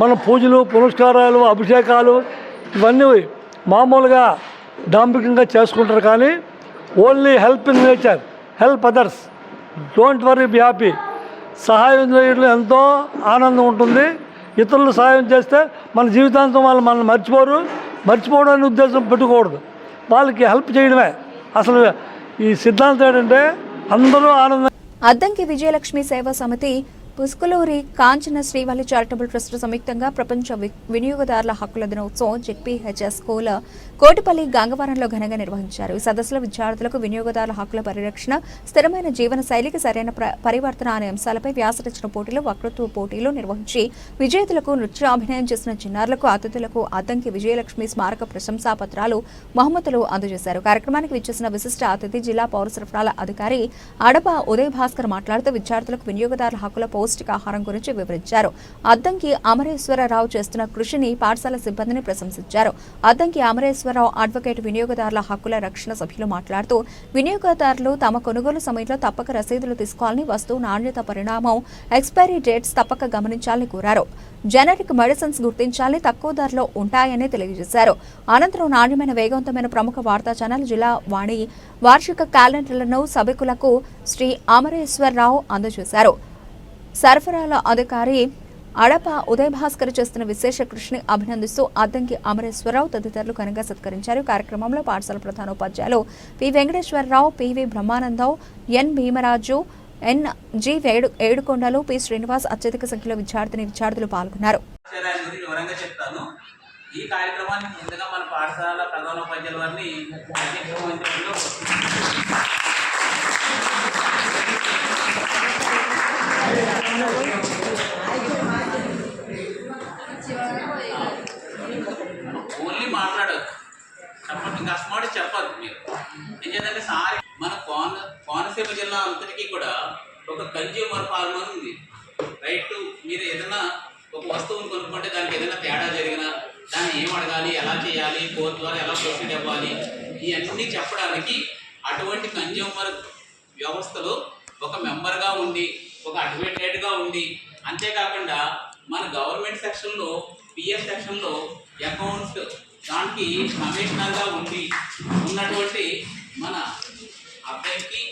మన పూజలు పునస్కారాలు అభిషేకాలు ఇవన్నీ మామూలుగా డాంబికంగా చేసుకుంటారు. కానీ only help in nature, help others, don't worry, be happy. సహాయం చేయడంలో ఎంతో ఆనందం ఉంటుంది. ఇతరులు సహాయం చేస్తే మన జీవితాంతం వాళ్ళు మనల్ని మర్చిపోవడానికి ఉద్దేశం పెట్టుకోకూడదు. వాళ్ళకి హెల్ప్ చేయడమే అసలు ఈ సిద్ధాంతం. ఏంటంటే అందరూ ఆనందం. అద్దంకి విజయలక్ష్మి సేవా సమితి, పుస్కులూరి కాంచన శ్రీవల్లి చారిటబుల్ ట్రస్ట్ సంయుక్తంగా ప్రపంచ వినియోగదారుల హక్కుల దినోత్సవం జెడ్పీహెచ్ఎస్ స్కూల్ కోటిపల్లి గంగవరంలో ఘనంగా నిర్వహించారు. ఈ సదస్సులో విద్యార్థులకు వినియోగదారుల హక్కుల పరిరక్షణ, స్థిరమైన జీవన శైలికి సరైన పరివర్తన అనే అంశాలపై వ్యాసరచన పోటీలు, వక్తృత్వ పోటీలు నిర్వహించి విజేతలకు నృత్యాభినయం చేసిన చిన్నారులకు, అతిథులకు అద్దంకి విజయలక్ష్మి స్మారక ప్రశంసా పత్రాలు, బహుమతులు అందజేశారు. కార్యక్రమానికి విచ్చేసిన విశిష్ట అతిథి జిల్లా పౌర సరఫరాల అధికారి అడప ఉదయ్ భాస్కర్ మాట్లాడుతూ విద్యార్థులకు వినియోగదారుల హక్కుల పౌష్టికాహారం గురించి వివరించారు. అద్దంకి అమరేశ్వరరావు చేస్తున్న కృషిని పాఠశాల సిబ్బందిని ప్రశంసించారు. అద్దంకి అమరేశ్వరరావు అడ్వకేట్ వినియోగదారుల హక్కుల రక్షణ సభ్యులు మాట్లాడుతూ వినియోగదారులు తమ కొనుగోలు సమయంలో తప్పక రసీదులు తీసుకోవాలని, వస్తువు నాణ్యత, పరిణామం, ఎక్స్పైరీ డేట్స్ తప్పక గమనించాలని కోరారు. జెనరిక్ మెడిసిన్స్ గుర్తించాలని, తక్కువ ధరలో ఉంటాయని తెలియజేశారు. అనంతరం నాణ్యమైన, వేగవంతమైన ప్రముఖ వార్తా ఛానల్ జిల్లా వాణి వార్షిక క్యాలెండర్లను సభికులకు శ్రీ అమరేశ్వరరావు అందజేశారు. సరఫరాల అధికారి అడప ఉదయ్ భాస్కర్ చేస్తున్న విశేష కృషిని అభినందిస్తూ అద్దంకి అమరేశ్వరరావు తదితరులు ఘనంగా సత్కరించారు. కార్యక్రమంలో పాఠశాల ప్రధానోపాధ్యాయులు పి వెంకటేశ్వరరావు, పివి బ్రహ్మానందరావు, ఎన్ భీమరాజు, ఎన్ జి ఏడుకొండలు, పి శ్రీనివాస్, అత్యధిక సంఖ్యలో విద్యార్థులు పాల్గొన్నారు. ఈ కార్యక్రమానికి ముందుగా మన పాఠశాల ప్రధానోపాధ్యాయుల వారిని ఓన్లీ మాట్లాడదు, చెప్పండి, ఇంకా అస్మాడు చెప్పదు. మీరు ఏం చేద్దంటే సారి మన కోనసీమ జిల్లా అంతటికీ కూడా ఒక కన్జ్యూమర్ ఫార్మ్ అని ఉంది. రైట్, మీరు ఏదైనా ఒక వస్తువుని కొనుక్కుంటే దానికి ఏదైనా తేడా జరిగినా దాన్ని ఏం అడగాలి, ఎలా చేయాలి, కోర్టు ద్వారా ఎలా ప్రొసీడ్ అవ్వాలి, ఇవన్నీ చెప్పడానికి అటువంటి కన్జ్యూమర్ వ్యవస్థలో ఒక మెంబర్గా ఉండి, ఒక అడ్వకేట్గా ఉండి, అంతేకాకుండా మన గవర్నమెంట్ సెక్షన్లో పిఎఫ్ సెక్షన్లో అకౌంట్స్ దానికి కమిషనర్గా ఉన్నటువంటి మన అబ్బాయికి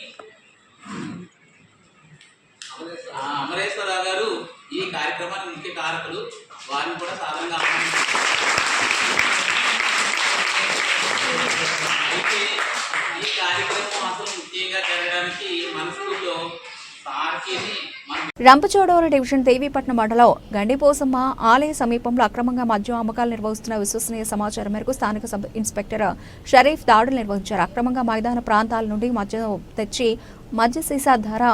అమరేశ్వరరావు గారు ఈ కార్యక్రమానికి ముఖ్య కారకులు. వారిని కూడా సాధారణంగా అయితే ఈ కార్యక్రమం అసలు ముఖ్యంగా జరగడానికి మన స్కూల్లో రంపచోడవరం డివిజన్ దేవీపట్నం మండలం గండిపోసమ్మ ఆలయ సమీపంలో అక్రమంగా మద్యం అమ్మకాలు నిర్వహిస్తున్న విశ్వసనీయ సమాచారం మేరకు స్థానిక సబ్ ఇన్స్పెక్టర్ షరీఫ్ దాడులు నిర్వహించారు. అక్రమంగా మైదాన ప్రాంతాల నుండి మద్యం తెచ్చి మద్య సీసా ధర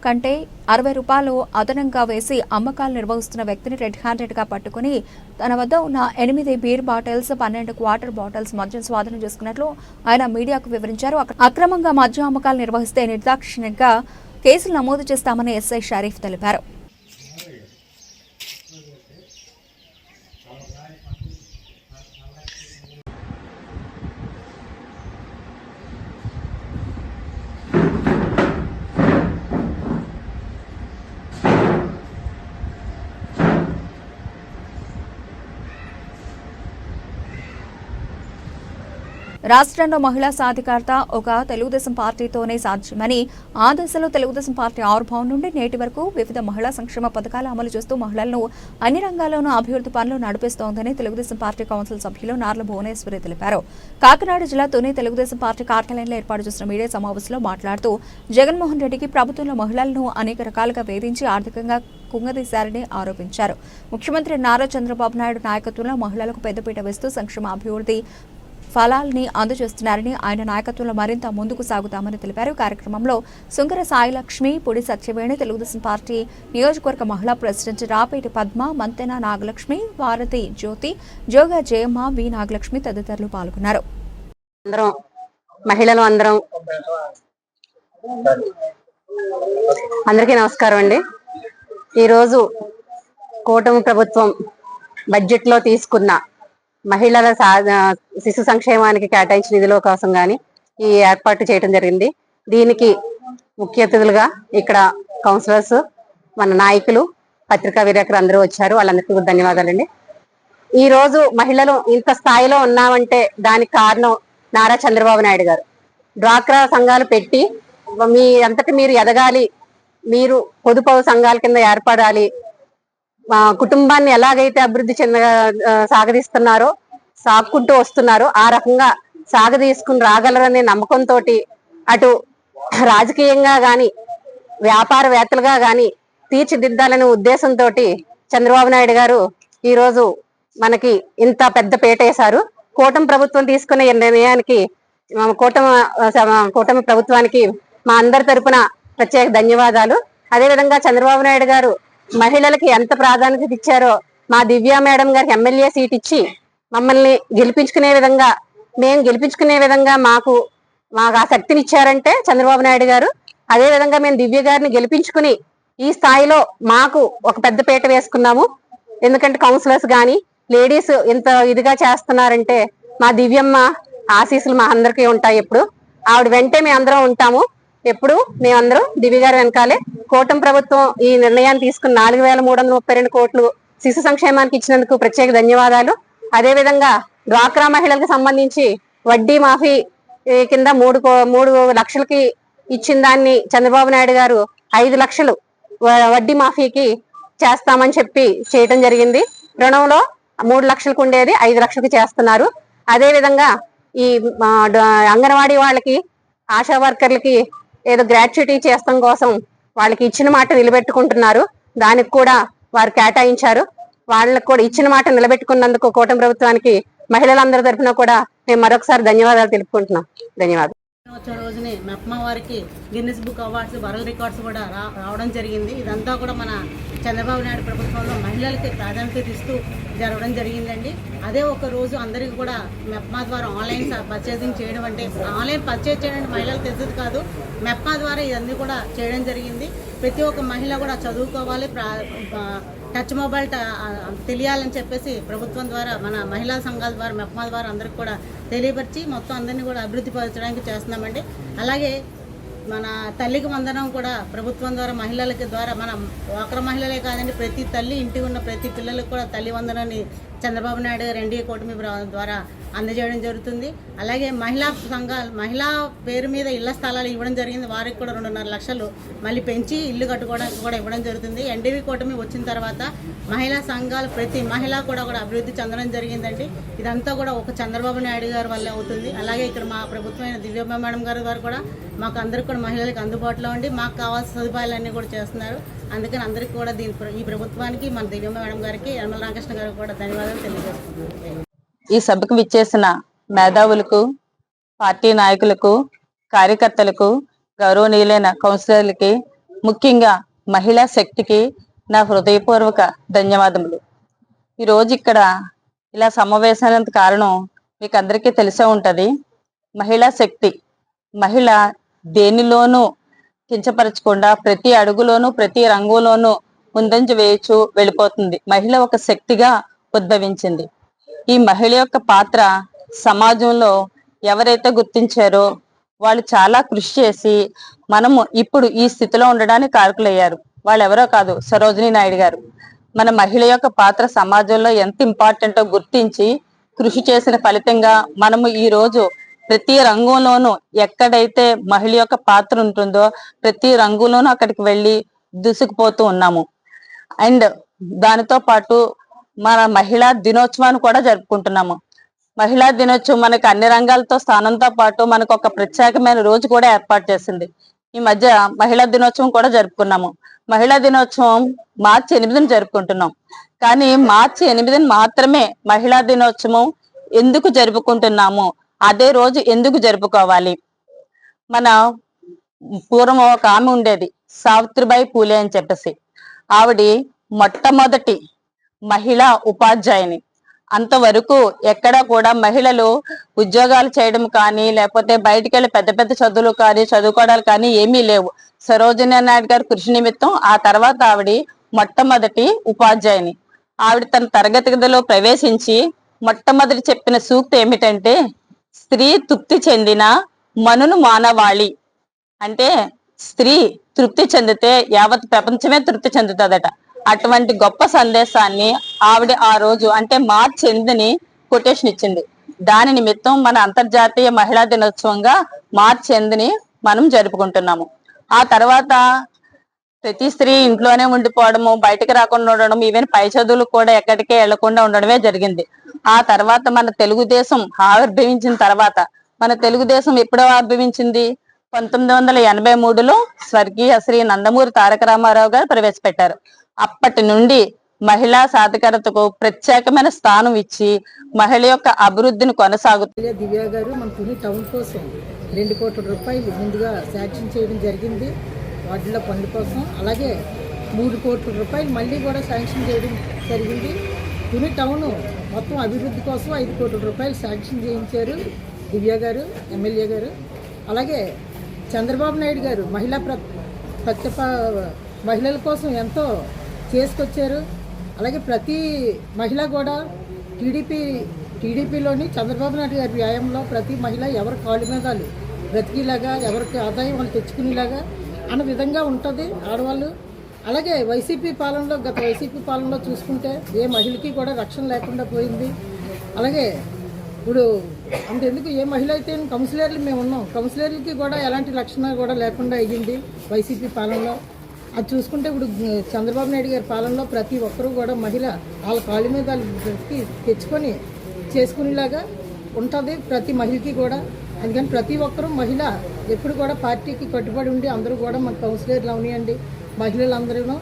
కంటే 60 రూపాయలు అదనంగా వేసి అమ్మకాలు నిర్వహిస్తున్న వ్యక్తిని రెడ్ హ్యాండెడ్ గా పట్టుకుని తన వద్ద ఉన్న 8 బీర్ బాటిల్స్, 12 క్వార్టర్ బాటిల్స్ మద్యం స్వాధీనం చేసుకున్నట్లు ఆయన మీడియాకు వివరించారు. అక్రమంగా మద్యం అమ్మకాలు నిర్వహిస్తే నిర్దాక్షిణ్యంగా కేసులు నమోదు చేస్తామని ఎస్ఐ షరీఫ్ తెలిపారు. రాష్ట్రంలో మహిళా సాధికారత ఒక తెలుగుదేశం పార్టీతోనే సాధ్యమని, ఆ దశలో తెలుగుదేశం పార్టీ ఆవిర్భావం నుండి నేటి వరకు వివిధ మహిళా సంక్షేమ పథకాలు అమలు చేస్తూ మహిళలను అన్ని రంగాల్లోనూ అభివృద్ధి పనులు నడిపిస్తోందని తెలుగుదేశం పార్టీ కౌన్సిల్ సభ్యులు నార్ల భువనేశ్వరి తెలిపారు. కాకినాడ జిల్లా తుని తెలుగుదేశం పార్టీ కార్యాలయంలో ఏర్పాటు చేసిన మీడియా సమావేశంలో మాట్లాడుతూ జగన్మోహన్ రెడ్డికి ప్రభుత్వంలో మహిళలను అనేక రకాలుగా వేధించి ఆర్థికంగా కుంగదీశారని ఆరోపించారు. ముఖ్యమంత్రి నారా చంద్రబాబు నాయుడు నాయకత్వంలో మహిళలకు పెద్దపీట వేస్తూ సంక్షేమ అభివృద్ధి ఫలాల్ని అందజేస్తున్నారని, ఆయన నాయకత్వంలో మరింత ముందుకు సాగుతామని తెలిపారు. కార్యక్రమంలో సుంకర సాయిలక్ష్మి, పొడి సత్యవేణి, తెలుగుదేశం పార్టీ నియోజకవర్గ మహిళా ప్రెసిడెంట్ రాపేటి పద్మ, మంతెన నాగలక్ష్మి, భారతి జ్యోతి, జోగా జయమ్మ, వి నాగలక్ష్మి తదితరులు పాల్గొన్నారు. అందరికీ నమస్కారం అండి. ఈరోజు కూటమి ప్రభుత్వం బడ్జెట్లో తీసుకున్న మహిళల శిశు సంక్షేమానికి కేటాయించిన నిధుల కోసం గాని ఈ ఏర్పాటు చేయడం జరిగింది. దీనికి ముఖ్య అతిథులుగా ఇక్కడ కౌన్సిలర్స్, మన నాయకులు, పత్రికా విలేకరులు అందరూ వచ్చారు. వాళ్ళందరికీ ధన్యవాదాలండి. ఈ రోజు మహిళలు ఇంత స్థాయిలో ఉన్నామంటే దానికి కారణం నారా చంద్రబాబు నాయుడు గారు. డ్వాక్రా సంఘాలు పెట్టి మీ అంతటి మీరు ఎదగాలి, మీరు పొదుపు సంఘాల కింద ఏర్పడాలి, కుటుంబాన్ని ఎలాగైతే అభివృద్ధి సాగదీస్తున్నారో సాగుకుంటూ వస్తున్నారో ఆ రకంగా సాగదీసుకుని రాగలరనే నమ్మకంతో అటు రాజకీయంగా గాని వ్యాపారవేత్తలుగా గాని తీర్చిదిద్దాలనే ఉద్దేశంతో చంద్రబాబు నాయుడు గారు ఈ రోజు మనకి ఇంత పెద్ద పీట వేశారు. కూటమి ప్రభుత్వం తీసుకునే నిర్ణయానికి కూటమి ప్రభుత్వానికి మా అందరి తరపున ప్రత్యేక ధన్యవాదాలు. అదేవిధంగా చంద్రబాబు నాయుడు గారు మహిళలకి ఎంత ప్రాధాన్యత ఇచ్చారో మా దివ్య మేడం గారికి ఎమ్మెల్యే సీట్ ఇచ్చి మమ్మల్ని గెలిపించుకునే విధంగా మాకు ఆ శక్తిని ఇచ్చారంటే చంద్రబాబు నాయుడు గారు. అదే విధంగా మేము దివ్య గారిని గెలిపించుకుని ఈ స్థాయిలో మాకు ఒక పెద్ద పీట వేసుకున్నాము. ఎందుకంటే కౌన్సిలర్స్ గాని లేడీస్ ఇంత ఇదిగా చేస్తున్నారంటే మా దివ్యమ్మ ఆశీస్సులు మా అందరికీ ఉంటాయి. ఎప్పుడు ఆవిడ వెంటే మేమందరం ఉంటాము. ఎప్పుడు మేమందరం దివ్య గారు వెనకాలే. కూటమి ప్రభుత్వం ఈ నిర్ణయాన్ని తీసుకుని 4,332 కోట్లు శిశు సంక్షేమానికి ఇచ్చినందుకు ప్రత్యేక ధన్యవాదాలు. అదే విధంగా డ్వాక్రా మహిళలకు సంబంధించి వడ్డీ మాఫీ కింద 3 లక్షలకి ఇచ్చిన దాన్ని చంద్రబాబు నాయుడు గారు 5 లక్షలు వడ్డీ మాఫీకి చేస్తామని చెప్పి చేయటం జరిగింది. రుణంలో 3 లక్షలకు ఉండేది 5 లక్షలకి చేస్తున్నారు. అదే విధంగా ఈ అంగన్వాడీ వాళ్ళకి, ఆశా వర్కర్లకి ఏదో గ్రాట్యుటీ చేస్తాం కోసం వాళ్ళకి ఇచ్చిన మాట నిలబెట్టుకుంటున్నారు. దానికి కూడా వారు కేటాయించారు. వాళ్ళకు కూడా ఇచ్చిన మాట నిలబెట్టుకున్నందుకు కూటమి ప్రభుత్వానికి మహిళలందరి తరఫున కూడా మేము మరొకసారి ధన్యవాదాలు తెలుపుకుంటున్నాం. ధన్యవాదాలు. రోజునే మెప్మా వారికి Guinness book awards, world records కూడా రావడం జరిగింది. ఇదంతా కూడా మన చంద్రబాబు నాయుడు ప్రభుత్వంలో మహిళలకి ప్రాధాన్యత ఇస్తూ జరగడం జరిగిందండి. అదే ఒక రోజు అందరికీ కూడా మెప్మా ద్వారా ఆన్లైన్ పర్చేసింగ్ చేయడం, అంటే ఆన్లైన్ పర్చేజ్ చేయడం మహిళలకు తెలిసేది కాదు. మెప్మా ద్వారా ఇవన్నీ కూడా చేయడం జరిగింది. ప్రతి ఒక్క మహిళ కూడా చదువుకోవాలి, టచ్ మొబైల్ తెలియాలని చెప్పేసి ప్రభుత్వం ద్వారా మన మహిళా సంఘాల ద్వారా మెప్మా ద్వారా అందరికి కూడా తెలియపరిచి మొత్తం అందరినీ కూడా అభివృద్ధి పరచడానికి చేస్తున్నామండి. అలాగే మన తల్లికి వందనం కూడా ప్రభుత్వం ద్వారా మహిళలకి ద్వారా మన డ్వాక్రా మహిళలే కాదండి, ప్రతి తల్లి ఇంటికి ఉన్న ప్రతి పిల్లలకు కూడా తల్లి వందనాన్ని చంద్రబాబు నాయుడు గారు ఎన్డీఏ కూటమి ద్వారా అందజేయడం జరుగుతుంది. అలాగే మహిళా సంఘాలు మహిళా పేరు మీద ఇళ్ల స్థలాలు ఇవ్వడం జరిగింది. వారికి కూడా 2.5 లక్షలు మళ్ళీ పెంచి ఇల్లు కట్టుకోవడానికి కూడా ఇవ్వడం జరుగుతుంది. ఎన్డీఏ కూటమి వచ్చిన తర్వాత మహిళా సంఘాలు ప్రతి మహిళ కూడా అభివృద్ధి చెందడం జరిగిందండి. ఇదంతా కూడా ఒక చంద్రబాబు నాయుడు గారి వల్లే అవుతుంది. అలాగే ఇక్కడ మా ప్రభుత్వమైన దివ్యమ్మ మేడం గారు కూడా మాకు అందరికి కూడా మహిళలకు అందుబాటులో ఉండి మాకు కావాల్సిన సదుపాయాలన్నీ కూడా చేస్తున్నారు. అందుకని అందరికీ కూడా ఈ ప్రభుత్వానికి మన దివ్యమ్మ మేడం గారికి, యనమల రామకృష్ణ గారికి కూడా ధన్యవాదాలు తెలియజేస్తున్నాను. ఈ సభకు విచ్చేసిన మేధావులకు, పార్టీ నాయకులకు, కార్యకర్తలకు, గౌరవనీయులైన కౌన్సిలర్లకి, ముఖ్యంగా మహిళా శక్తికి నా హృదయపూర్వక ధన్యవాదములు. ఈరోజు ఇక్కడ ఇలా సమావేశానికి కారణం మీకు అందరికీ తెలిసే ఉంటుంది. మహిళా శక్తి, మహిళ దేనిలోనూ కించపరచకుండా ప్రతి అడుగులోనూ ప్రతి రంగంలోనూ ముందంజ వేయచ్చు వెళ్ళిపోతుంది. మహిళ ఒక శక్తిగా ఉద్భవించింది. ఈ మహిళ యొక్క పాత్ర సమాజంలో ఎవరైతే గుర్తించారో వాళ్ళు చాలా కృషి చేసి మనము ఇప్పుడు ఈ స్థితిలో ఉండడానికి కారకులయ్యారు. వాళ్ళు ఎవరో కాదు, సరోజినీ నాయుడు గారు. మన మహిళ యొక్క పాత్ర సమాజంలో ఎంత ఇంపార్టెంటో గుర్తించి కృషి చేసిన ఫలితంగా మనము ఈ రోజు ప్రతి రంగంలోనూ ఎక్కడైతే మహిళ యొక్క పాత్ర ఉంటుందో ప్రతి రంగంలోనూ అక్కడికి వెళ్ళి దూసుకుపోతూ ఉన్నాము. అండ్ దానితో పాటు మన మహిళా దినోత్సవాన్ని కూడా జరుపుకుంటున్నాము. మహిళా దినోత్సవం మనకు అన్ని రంగాలతో స్థానంతో పాటు మనకు ఒక ప్రత్యేకమైన రోజు కూడా ఏర్పాటు చేసింది. ఈ మధ్య మహిళా దినోత్సవం కూడా జరుపుకున్నాము. మహిళా దినోత్సవం మార్చి 8న జరుపుకుంటున్నాం. కానీ మార్చి 8న మాత్రమే మహిళా దినోత్సవం ఎందుకు జరుపుకుంటున్నాము, అదే రోజు ఎందుకు జరుపుకోవాలి? మన పూర్వం ఒక ఆమె ఉండేది, సావిత్రిబాయి పూలే అని చెప్పేసి. ఆవిడ మొట్టమొదటి మహిళా ఉపాధ్యాయుని. అంతవరకు ఎక్కడ కూడా మహిళలు ఉద్యోగాలు చేయడం కానీ లేకపోతే బయటికి వెళ్ళి పెద్ద పెద్ద చదువులు కానీ చదువుకోవడాలు కానీ ఏమీ లేవు. సరోజినీ నాయుడు గారి కృషి నిమిత్తం ఆ తర్వాత ఆవిడ మొట్టమొదటి ఉపాధ్యాయుని. ఆవిడ తన తరగతి గదిలో ప్రవేశించి మొట్టమొదటి చెప్పిన సూక్తి ఏమిటంటే, స్త్రీ తృప్తి చెందిన మనును మానవాళి. అంటే స్త్రీ తృప్తి చెందితే యావత్ ప్రపంచమే తృప్తి చెందుతుందట. అటువంటి గొప్ప సందేశాన్ని ఆవిడ ఆ రోజు అంటే మార్చి 8ని కొటేషన్ ఇచ్చింది. దాని నిమిత్తం మన అంతర్జాతీయ మహిళా దినోత్సవంగా మార్చి 8ని మనం జరుపుకుంటున్నాము. ఆ తర్వాత ప్రతి స్త్రీ ఇంట్లోనే ఉండిపోవడము, బయటకు రాకుండా ఉండడం, ఈవెన్ పై చదువులు కూడా ఎక్కడికే వెళ్లకుండా ఉండడమే జరిగింది. ఆ తర్వాత మన తెలుగుదేశం ఆవిర్భవించిన తర్వాత, మన తెలుగుదేశం ఎప్పుడో ఆవిర్భవించింది? 1983లో స్వర్గీయ శ్రీ నందమూరి తారక రామారావు గారు ప్రవేశపెట్టారు. అప్పటి నుండి మహిళా సాధికారతకు ప్రత్యేకమైన స్థానం ఇచ్చి మహిళ యొక్క అభివృద్ధిని కొనసాగుతుంది. దివ్య గారు మన తుని టౌన్ కోసం 2 కోట్ల రూపాయలు ముందుగా శాంక్షన్ చేయడం జరిగింది వార్డుల పనుల కోసం. అలాగే 3 కోట్ల రూపాయలు మళ్ళీ కూడా శాంక్షన్ చేయడం జరిగింది. తుని టౌన్ మొత్తం అభివృద్ధి కోసం 5 కోట్ల రూపాయలు శాంక్షన్ చేయించారు దివ్య గారు, ఎమ్మెల్యే గారు. అలాగే చంద్రబాబు నాయుడు గారు మహిళల కోసం ఎంతో చేసుకొచ్చారు. అలాగే ప్రతి మహిళ కూడా టీడీపీలోని చంద్రబాబు నాయుడు గారి వ్యాయామంలో ప్రతి మహిళ ఎవరి కాళ్ళ మీద బ్రతికిలాగా, ఎవరికి ఆదాయం వాళ్ళు తెచ్చుకునేలాగా అన్న విధంగా ఉంటుంది ఆడవాళ్ళు. అలాగే గత వైసీపీ పాలనలో చూసుకుంటే ఏ మహిళకి కూడా రక్షణ లేకుండా పోయింది. అలాగే ఇప్పుడు అంతెందుకు ఏ మహిళ అయితే కౌన్సిలర్లు మేము ఉన్నాం, కౌన్సిలర్లకి కూడా ఎలాంటి రక్షణ కూడా లేకుండా అయ్యింది వైసీపీ పాలనలో. అది చూసుకుంటే ఇప్పుడు చంద్రబాబు నాయుడు గారి పాలనలో ప్రతి ఒక్కరూ కూడా మహిళ వాళ్ళ కాళ్ళ మీద తెచ్చుకొని చేసుకునేలాగా ఉంటుంది ప్రతి మహిళకి కూడా. అందుకని ప్రతి ఒక్కరూ మహిళ ఎప్పుడు కూడా పార్టీకి కట్టుబడి ఉండి అందరూ కూడా మన కౌన్సిలర్లు అవనియండి, మహిళలందరూ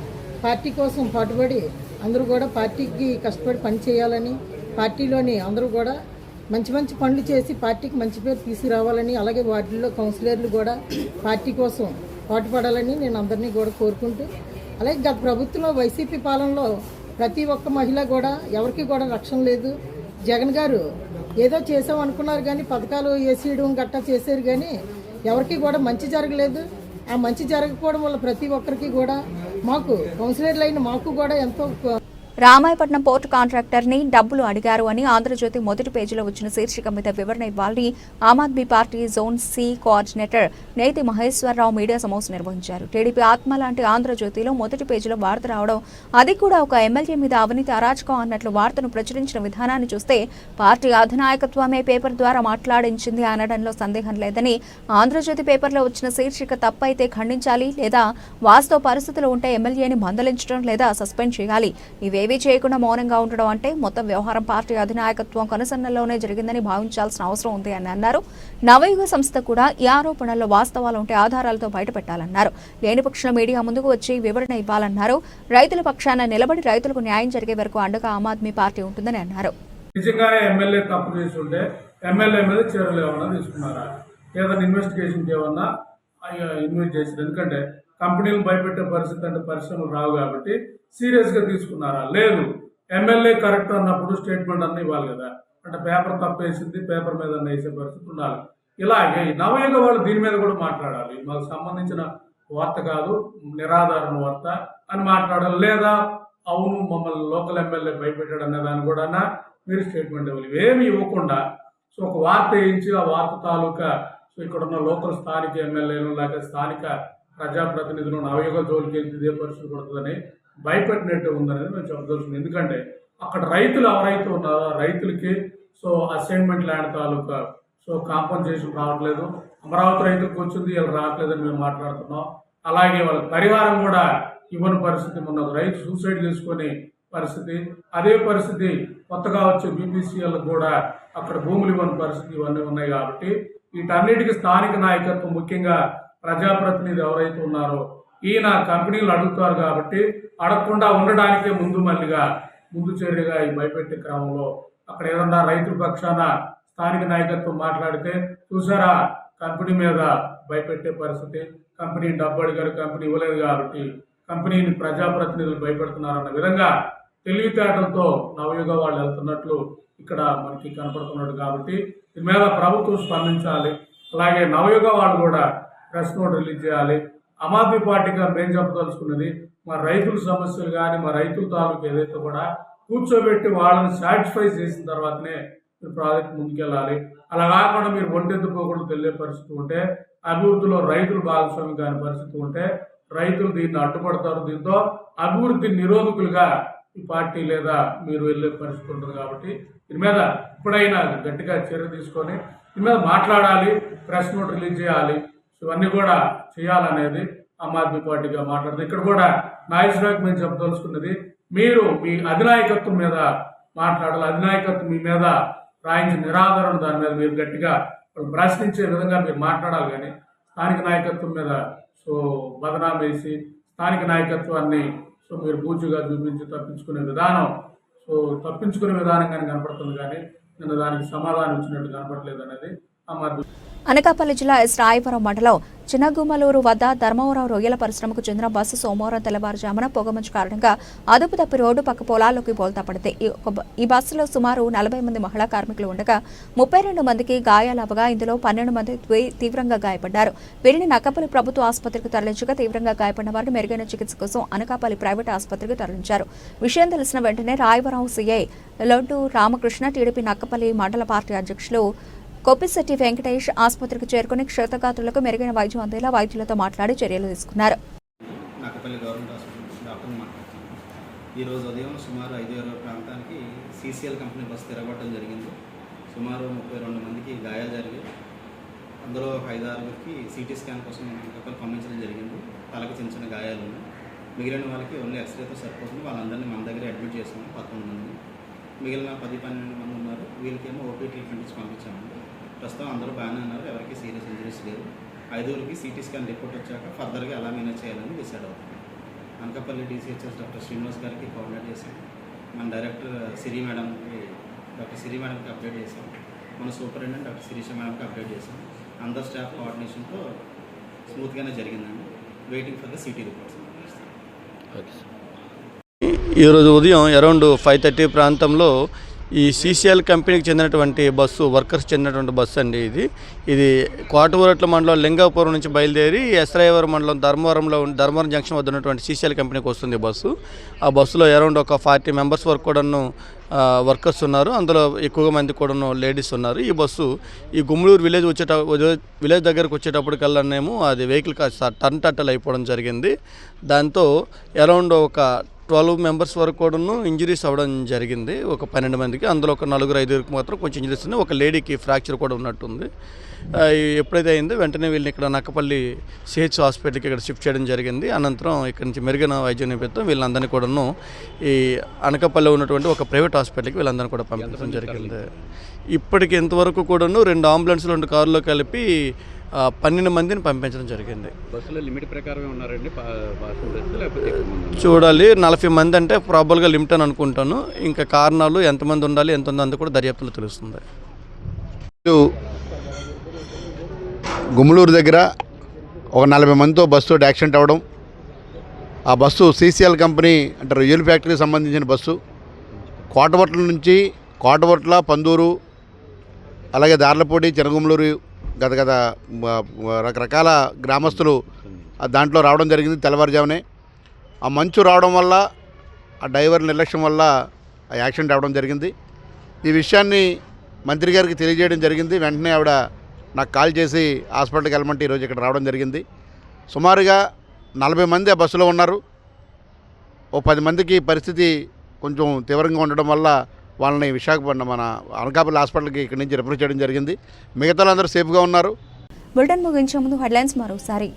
పార్టీ కోసం పాటుపడి అందరూ కూడా పార్టీకి కష్టపడి పని చేయాలని, పార్టీలోని అందరూ కూడా మంచి మంచి పనులు చేసి పార్టీకి మంచి పేరు తీసుకురావాలని, అలాగే వార్డుల్లో కౌన్సిలర్లు కూడా పార్టీ కోసం పాటుపడాలని నేను అందరినీ కూడా కోరుకుంటూ, అలాగే గత ప్రభుత్వంలో వైసీపీ పాలనలో ప్రతి ఒక్క మహిళ కూడా ఎవరికి కూడా రక్షణ లేదు. జగన్ గారు ఏదో చేసాం అనుకున్నారు కానీ పథకాలు వేసేయడం గట్టా చేశారు కానీ ఎవరికి కూడా మంచి జరగలేదు. ఆ మంచి జరగకపోవడం వల్ల ప్రతి ఒక్కరికి కూడా మాకు కౌన్సిలర్లు అయిన మాకు కూడా ఎంతో. రామాయపట్నం పోర్టు కాంట్రాక్టర్ ని డబ్బులు అడిగారు అని ఆంధ్రజ్యోతి మొదటి పేజీలో వచ్చిన శీర్షిక మీద వివరణ ఇవ్వాలని Aam Aadmi Party zone C coordinator Neti Maheswararao media సమావేశం నిర్వహించారు. టీడీపీ ఆత్మ లాంటి ఆంధ్రజ్యోతిలో మొదటి పేజీలో వార్త రావడం, అది కూడా ఒక ఎమ్మెల్యే మీద అవినీతి అరాచకం అన్నట్లు వార్తను ప్రచురించిన విధానాన్ని చూస్తే పార్టీ అధినాయకత్వమే పేపర్ ద్వారా మాట్లాడించింది అనడంలో సందేహం లేదని, ఆంధ్రజ్యోతి పేపర్లో వచ్చిన శీర్షిక తప్పైతే ఖండించాలి, లేదా వాస్తవ పరిస్థితులు ఉంటే ఎమ్మెల్యేని మందలించడం లేదా సస్పెండ్ చేయాలి. ఇవేవీ చేయకుండా మౌనంగా ఉండడం అంటే మొత్తం వ్యవహారం పార్టీ అధినాయకత్వం కనుసన్నల్లోనే జరిగిందని భావించాల్సిన అవసరం ఉంది అని అన్నారు. నవయుగ సంస్థ కూడా ఈ ఆరోపణల్లో వాస్తవాలు ఉంటే ఆధారాలతో బయటపెట్టాలన్నారు. లేని పక్షంలో మీడియా ముందుకు వచ్చి వివరణ ఇవ్వాలన్నారు. రైతుల పక్షాన నిలబడి రైతులకు న్యాయం జరిగే వరకు అండగా ఆమ్ ఆద్మీ పార్టీ ఉంటుందని అన్నారు. నిజంగానే ఎమ్మెల్యే తప్పు చేస్తుంటే ఎమ్మెల్యే మీద చర్యలు ఏమన్నా తీసుకున్నారా, ఏదైనా ఇన్వెస్టిగేషన్ ఏమన్నా ఇన్వెస్ట్ చేశారు? ఎందుకంటే కంపెనీలు భయపెట్టే పరిస్థితి అంటే పరిశ్రమలు రావు కాబట్టి సీరియస్గా తీసుకున్నారా? లేదు. ఎమ్మెల్యే కరెక్ట్ అన్నప్పుడు స్టేట్మెంట్ అన్న ఇవ్వాలి కదా. అంటే పేపర్ తప్పేసింది, పేపర్ మీద అన్న వేసే పరిస్థితి ఉండాలి. ఇలాగే నవయుగ వాళ్ళు దీని మీద కూడా మాట్లాడాలి. మాకు సంబంధించిన వార్త కాదు, నిరాధారణ వార్త అని మాట్లాడాలి. లేదా అవును మమ్మల్ని లోకల్ ఎమ్మెల్యే భయపెట్టాడు అనే దాన్ని కూడా మీరు స్టేట్మెంట్ ఇవ్వాలి. ఇవేమి ఇవ్వకుండా సో ఒక వార్త వేయించి ఆ వార్త తాలూకా సో ఇక్కడ ఉన్న లోకల్ స్థానిక ఎమ్మెల్యేలు లేక స్థానిక ప్రజాప్రతినిధులు నవయుగ జోలికి వెళ్తే ఇదే పరిస్థితి పడుతుందని భయపెట్టినట్టు ఉందనేది మేము చెప్పదలుచుకుంది. ఎందుకంటే అక్కడ రైతులు ఎవరైతే ఉన్నారో రైతులకి సో అసైన్మెంట్ ల్యాండ్ తాలూకా సో కాంపన్సేషన్ రావట్లేదు. అమరావతి రైతులకు వచ్చింది, వీళ్ళు రావట్లేదని మేము మాట్లాడుతున్నాం. అలాగే వాళ్ళకి పరిహారం కూడా ఇవ్వని పరిస్థితి ఉన్నది. రైతు సూసైడ్ చేసుకునే పరిస్థితి, అదే పరిస్థితి కొత్తగా వచ్చే బీపీసీఎల్కి కూడా అక్కడ భూములు ఇవ్వని పరిస్థితి ఇవన్నీ ఉన్నాయి. కాబట్టి వీటన్నిటికీ స్థానిక నాయకత్వం ముఖ్యంగా ప్రజాప్రతినిధి ఎవరైతే ఉన్నారో ఈయన కంపెనీలు అడుగుతారు కాబట్టి అడగకుండా ఉండడానికే ముందు చర్యగా ఈ భయపెట్టే క్రమంలో అక్కడ ఏదన్నా రైతుల పక్షాన స్థానిక నాయకత్వం మాట్లాడితే చూసారా కంపెనీ మీద భయపెట్టే పరిస్థితి, కంపెనీ డబ్బు అడిగారు, కంపెనీ ఇవ్వలేదు కాబట్టి కంపెనీని ప్రజాప్రతినిధులు భయపెడుతున్నారన్న విధంగా తెలివితేటలతో నవయుగ వాళ్ళు వెళ్తున్నట్లు ఇక్కడ మనకి కనపడుతున్నట్టు. కాబట్టి దీని మీద ప్రభుత్వం స్పందించాలి. అలాగే నవయుగ వాళ్ళు కూడా ప్రెస్ నోట్ రిలీజ్ చేయాలి. ఆమ్ ఆద్మీ పార్టీగా మేము చెప్పదలుచుకున్నది మా రైతుల సమస్యలు కానీ మా రైతుల తాలూకు ఏదైతే కూడా కూర్చోబెట్టి వాళ్ళని సాటిస్ఫై చేసిన తర్వాతనే ప్రాజెక్ట్ ముందుకెళ్ళాలి. అలా కాకుండా మీరు ఒంటెత్తుపోకుండా తెలియ పరిస్థితి ఉంటే, అభివృద్ధిలో రైతులు భాగస్వామ్యం కాని పరిస్థితి ఉంటే రైతులు దీన్ని అడ్డుపడతారు. దీంతో అభివృద్ధి నిరోధకులుగా ఈ పార్టీ లేదా మీరు వెళ్ళే పరిస్థితి ఉంటుంది. కాబట్టి దీని మీద ఇప్పుడైనా గట్టిగా చర్య తీసుకొని దీని మీద మాట్లాడాలి, ప్రెస్ నోట్ రిలీజ్ చేయాలి. ఇవన్నీ కూడా చేయాలనేది ఆమ్ ఆద్మీ పార్టీగా మాట్లాడుతుంది. ఇక్కడ కూడా నాయకులకు మేము చెప్పదలుచుకున్నది, మీరు మీ అధినాయకత్వం మీద మాట్లాడాలి. అధినాయకత్వం మీ మీద రాయించిన నిరాదరణ దాని మీద మీరు గట్టిగా ప్రశ్నించే విధంగా మీరు మాట్లాడాలి. కానీ స్థానిక నాయకత్వం మీద బదనాం వేసి స్థానిక నాయకత్వాన్ని మీరు బూజుగా చూపించి తప్పించుకునే విధానం కానీ కనపడుతుంది. కానీ నేను దానికి సమాధానం ఇచ్చినట్టు కనపడలేదు అనేది ఆమ్ ఆద్మీ. అనకాపల్లి జిల్లా ఎస్ రాయవరం మండలం చిన్నగుమ్మలూరు వద్ద ధర్మవరం రొయ్యల పరిశ్రమకు చెందిన బస్సు సోమవారం తెల్లవారుజామున పొగమంచు కారణంగా అదుపు తప్పి రోడ్డు పక్క పొలాల్లోకి బోల్తా పడితే ఈ బస్సులో సుమారు 40 మంది మహిళా కార్మికులు ఉండగా 32 మందికి గాయాలవగా ఇందులో 12 మంది తీవ్రంగా గాయపడ్డారు. వీరిని నక్కపల్లి ప్రభుత్వ ఆసుపత్రికి తరలించగా తీవ్రంగా గాయపడిన వారిని మెరుగైన చికిత్స కోసం అనకాపల్లి ప్రైవేట్ ఆసుపత్రికి తరలించారు. విషయం తెలిసిన వెంటనే రాయవరం సీఐ లొడ్డు రామకృష్ణ, టీడీపీ నక్కపల్లి మండల పార్టీ అధ్యక్షులు కొప్పిశెట్టి వెంకటేష్ ఆసుపత్రికి చేరుకుని క్షతగాత్రులకు మెరుగైన వైద్యం అందేలా వైద్యులతో మాట్లాడి చర్యలు తీసుకున్నారు. నక్కపల్లి గవర్నమెంట్ హాస్పిటల్ డాక్టర్ని మాట్లాడుతున్నాను. ఈరోజు ఉదయం సుమారు 5:20 ప్రాంతానికి CCL కంపెనీ బస్సు తిరగబడడం జరిగింది. సుమారు 32 మందికి గాయాలు జరిగాయి. అందులో 5-6కి CT స్కాన్ కోసం నక్కపల్లి పంపించడం జరిగింది. తలకు చిన్న చిన్న గాయాలు ఉన్నాయి. మిగిలిన వాళ్ళకి ఓన్లీ ఎక్స్రేతో సరిపోతుంది. వాళ్ళందరినీ మన దగ్గర అడ్మిట్ చేసాము 11 మంది. మిగిలిన 10-12 మంది ఉన్నారు. వీళ్ళకేమో ఓపీ ట్రీట్మెంట్ ఇచ్చి పంపించాము. ప్రస్తుతం అందరూ బాగానే ఉన్నారు. ఎవరికి సీరియస్ ఇంజరీస్ లేవు. 5కి CT స్కాన్ రిపోర్ట్ వచ్చాక ఫర్దర్గా ఎలా మేనేజ్ చేయాలని డిసైడ్ అవుతుంది. అనకాపల్లి DCHS డాక్టర్ శ్రీనివాస్ గారికి కోఆర్డినేట్ చేశాం. మన డైరెక్టర్ సిరి మేడంకి డాక్టర్ సిరి మేడంకి అప్డేట్ చేశాం. మన సూపరింటెండెంట్ డాక్టర్ శిరీష మేడంకి అప్డేట్ చేశాం. అందరు స్టాఫ్ కోఆర్డినేషన్తో స్మూత్గానే జరిగిందండి. Waiting for the CT reports. ఈరోజు ఉదయం అరౌండ్ 5:30 ప్రాంతంలో ఈ CCL కంపెనీకి చెందినటువంటి బస్సు, వర్కర్స్ చెందినటువంటి బస్సు అండి. ఇది కోటవరట్ల మండలం లింగాపురం నుంచి బయలుదేరి ఎస్రాయవరం మండలం ధర్మవరం జంక్షన్ వద్ద ఉన్నటువంటి CCL కంపెనీకి వస్తుంది బస్సు. ఆ బస్సులో అరౌండ్ ఒక 40 మెంబర్స్ వరకు కూడాను వర్కర్స్ ఉన్నారు. అందులో ఎక్కువగా మంది కూడాను లేడీస్ ఉన్నారు. ఈ బస్సు ఈ గుమ్మలూరు విలేజ్ దగ్గరకు వచ్చేటప్పటికల్లానేమో అది వెహికల్ టర్న్ టట్టలు అయిపోవడం జరిగింది. దాంతో అరౌండ్ ఒక 12 మెంబర్స్ వరకు కూడాను ఇంజరీస్ అవ్వడం జరిగింది. ఒక 12 మందికి. అందులో ఒక 4-5కి మాత్రం కొంచెం ఇంజరీస్ ఉన్నాయి. ఒక లేడీకి ఫ్రాక్చర్ కూడా ఉన్నట్టుంది. ఎప్పుడైతే అయిందో వెంటనే వీళ్ళని ఇక్కడ నక్కపల్లి CH హాస్పిటల్కి ఇక్కడ షిఫ్ట్ చేయడం జరిగింది. అనంతరం ఇక్కడ నుంచి మెరుగైన వైద్యం నిమిత్తం వీళ్ళందరినీ కూడాను ఈ అనకాపల్లిలో ఉన్నటువంటి ఒక ప్రైవేట్ హాస్పిటల్కి వీళ్ళందరినీ కూడా పంపించడం జరిగింది. ఇప్పటికి ఇంతవరకు కూడాను 2 అంబులెన్స్లు 2 కార్లో కలిపి 12 మందిని పంపించడం జరిగింది. బస్సులో లిమిట్ ప్రకారమే ఉన్నారండి చూడాలి. 40 మంది అంటే ప్రాబల్గా లిమిట్ అని అనుకుంటాను. ఇంకా కారణాలు ఎంతమంది ఉండాలి, ఎంత ఉందో అంతా కూడా దర్యాప్తులో తెలుస్తుంది. గుమ్మలూరు దగ్గర ఒక 40 మందితో బస్సు యాక్సిడెంట్ అవ్వడం. ఆ బస్సు CCL కంపెనీ అంటే రొయ్యల ఫ్యాక్టరీకి సంబంధించిన బస్సు. కోటవట్ల నుంచి కోటవట్ల, పందూరు, అలాగే దార్లపూడి, చినగుమ్మలూరు గత రకరకాల గ్రామస్తులు దాంట్లో రావడం జరిగింది తెల్లవారుజామునే. ఆ మంచు రావడం వల్ల, ఆ డ్రైవర్ నిర్లక్ష్యం వల్ల ఆ యాక్సిడెంట్ అవ్వడం జరిగింది. ఈ విషయాన్ని మంత్రి గారికి తెలియజేయడం జరిగింది. వెంటనే ఆవిడ నాకు కాల్ చేసి హాస్పిటల్కి వెళ్ళమంటే ఈరోజు ఇక్కడ రావడం జరిగింది. సుమారుగా 40 మంది ఆ బస్సులో ఉన్నారు. ఓ 10 మందికి పరిస్థితి కొంచెం తీవ్రంగా ఉండడం వల్ల వాళ్ళని విశాఖపట్నం మన అనకాపల్లి హాస్పిటల్కి ఇక్కడి నుంచి రిఫర్ చేయడం జరిగింది. మిగతా వాళ్ళందరూ సేఫ్గా ఉన్నారు. బులెటిన్ ముగించే ముందు హెడ్లైన్స్ మరోసారి.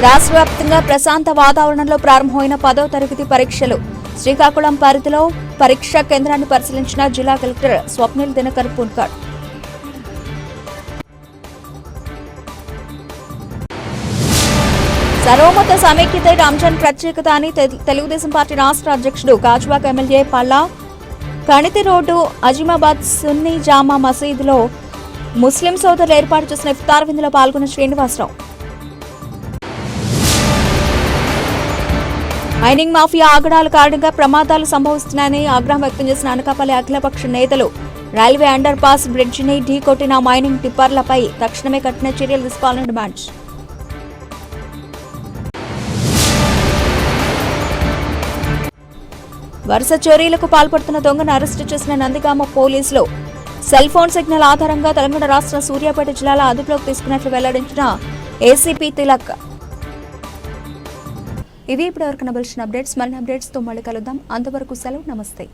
రాష్ట్ర వ్యాప్తంగా ప్రశాంత వాతావరణంలో ప్రారంభమైన 10వ తరగతి పరీక్షలు. శ్రీకాకుళం పరిధిలో పరీక్షా కేంద్రాన్ని పరిశీలించిన జిల్లా కలెక్టర్ స్వప్నిల్ దినకర్ పున్కర్. సర్వమత సమైక్యత రంజాన్ ప్రత్యేకత అని తెలుగుదేశం పార్టీ రాష్ట్ర అధ్యక్షుడు గాజువాక ఎమ్మెల్యే పల్లా కణితి రోడ్డు అజీమాబాద్ సున్నీ జామా మసీదులో ముస్లిం సోదరులు ఏర్పాటు చేసిన ఇఫ్తార్ విందులో పాల్గొన్న శ్రీనివాసరావు. మైనింగ్ మాఫియా ఆగడాల కారణంగా ప్రమాదాలు సంభవిస్తున్నాయని ఆగ్రహం వ్యక్తం చేసిన అనకాపల్లి అఖిలపక్ష నేతలు. రైల్వే అండర్ పాస్ బ్రిడ్జిని ఢీకొట్టిన మైనింగ్ టిప్పర్లపై తక్షణమే కఠిన చర్యలు తీసుకోవాలని డిమాండ్. వరుస చోరీలకు పాల్పడుతున్న దొంగను అరెస్టు చేసిన నందిగామ పోలీసులు సెల్ ఫోన్ సిగ్నల్ ఆధారంగా తెలంగాణ రాష్ట్రం సూర్యాపేట జిల్లాలో అదుపులోకి తీసుకున్నట్లు వెల్లడించిన ఏసీపీ తిలక్. ఇది ఇప్పటివరకు నబిల్సిన అప్డేట్స్. మరిన్ని అప్డేట్స్తో మళ్ళీ కలుద్దాం. అంతవరకు సెలవు. నమస్తే.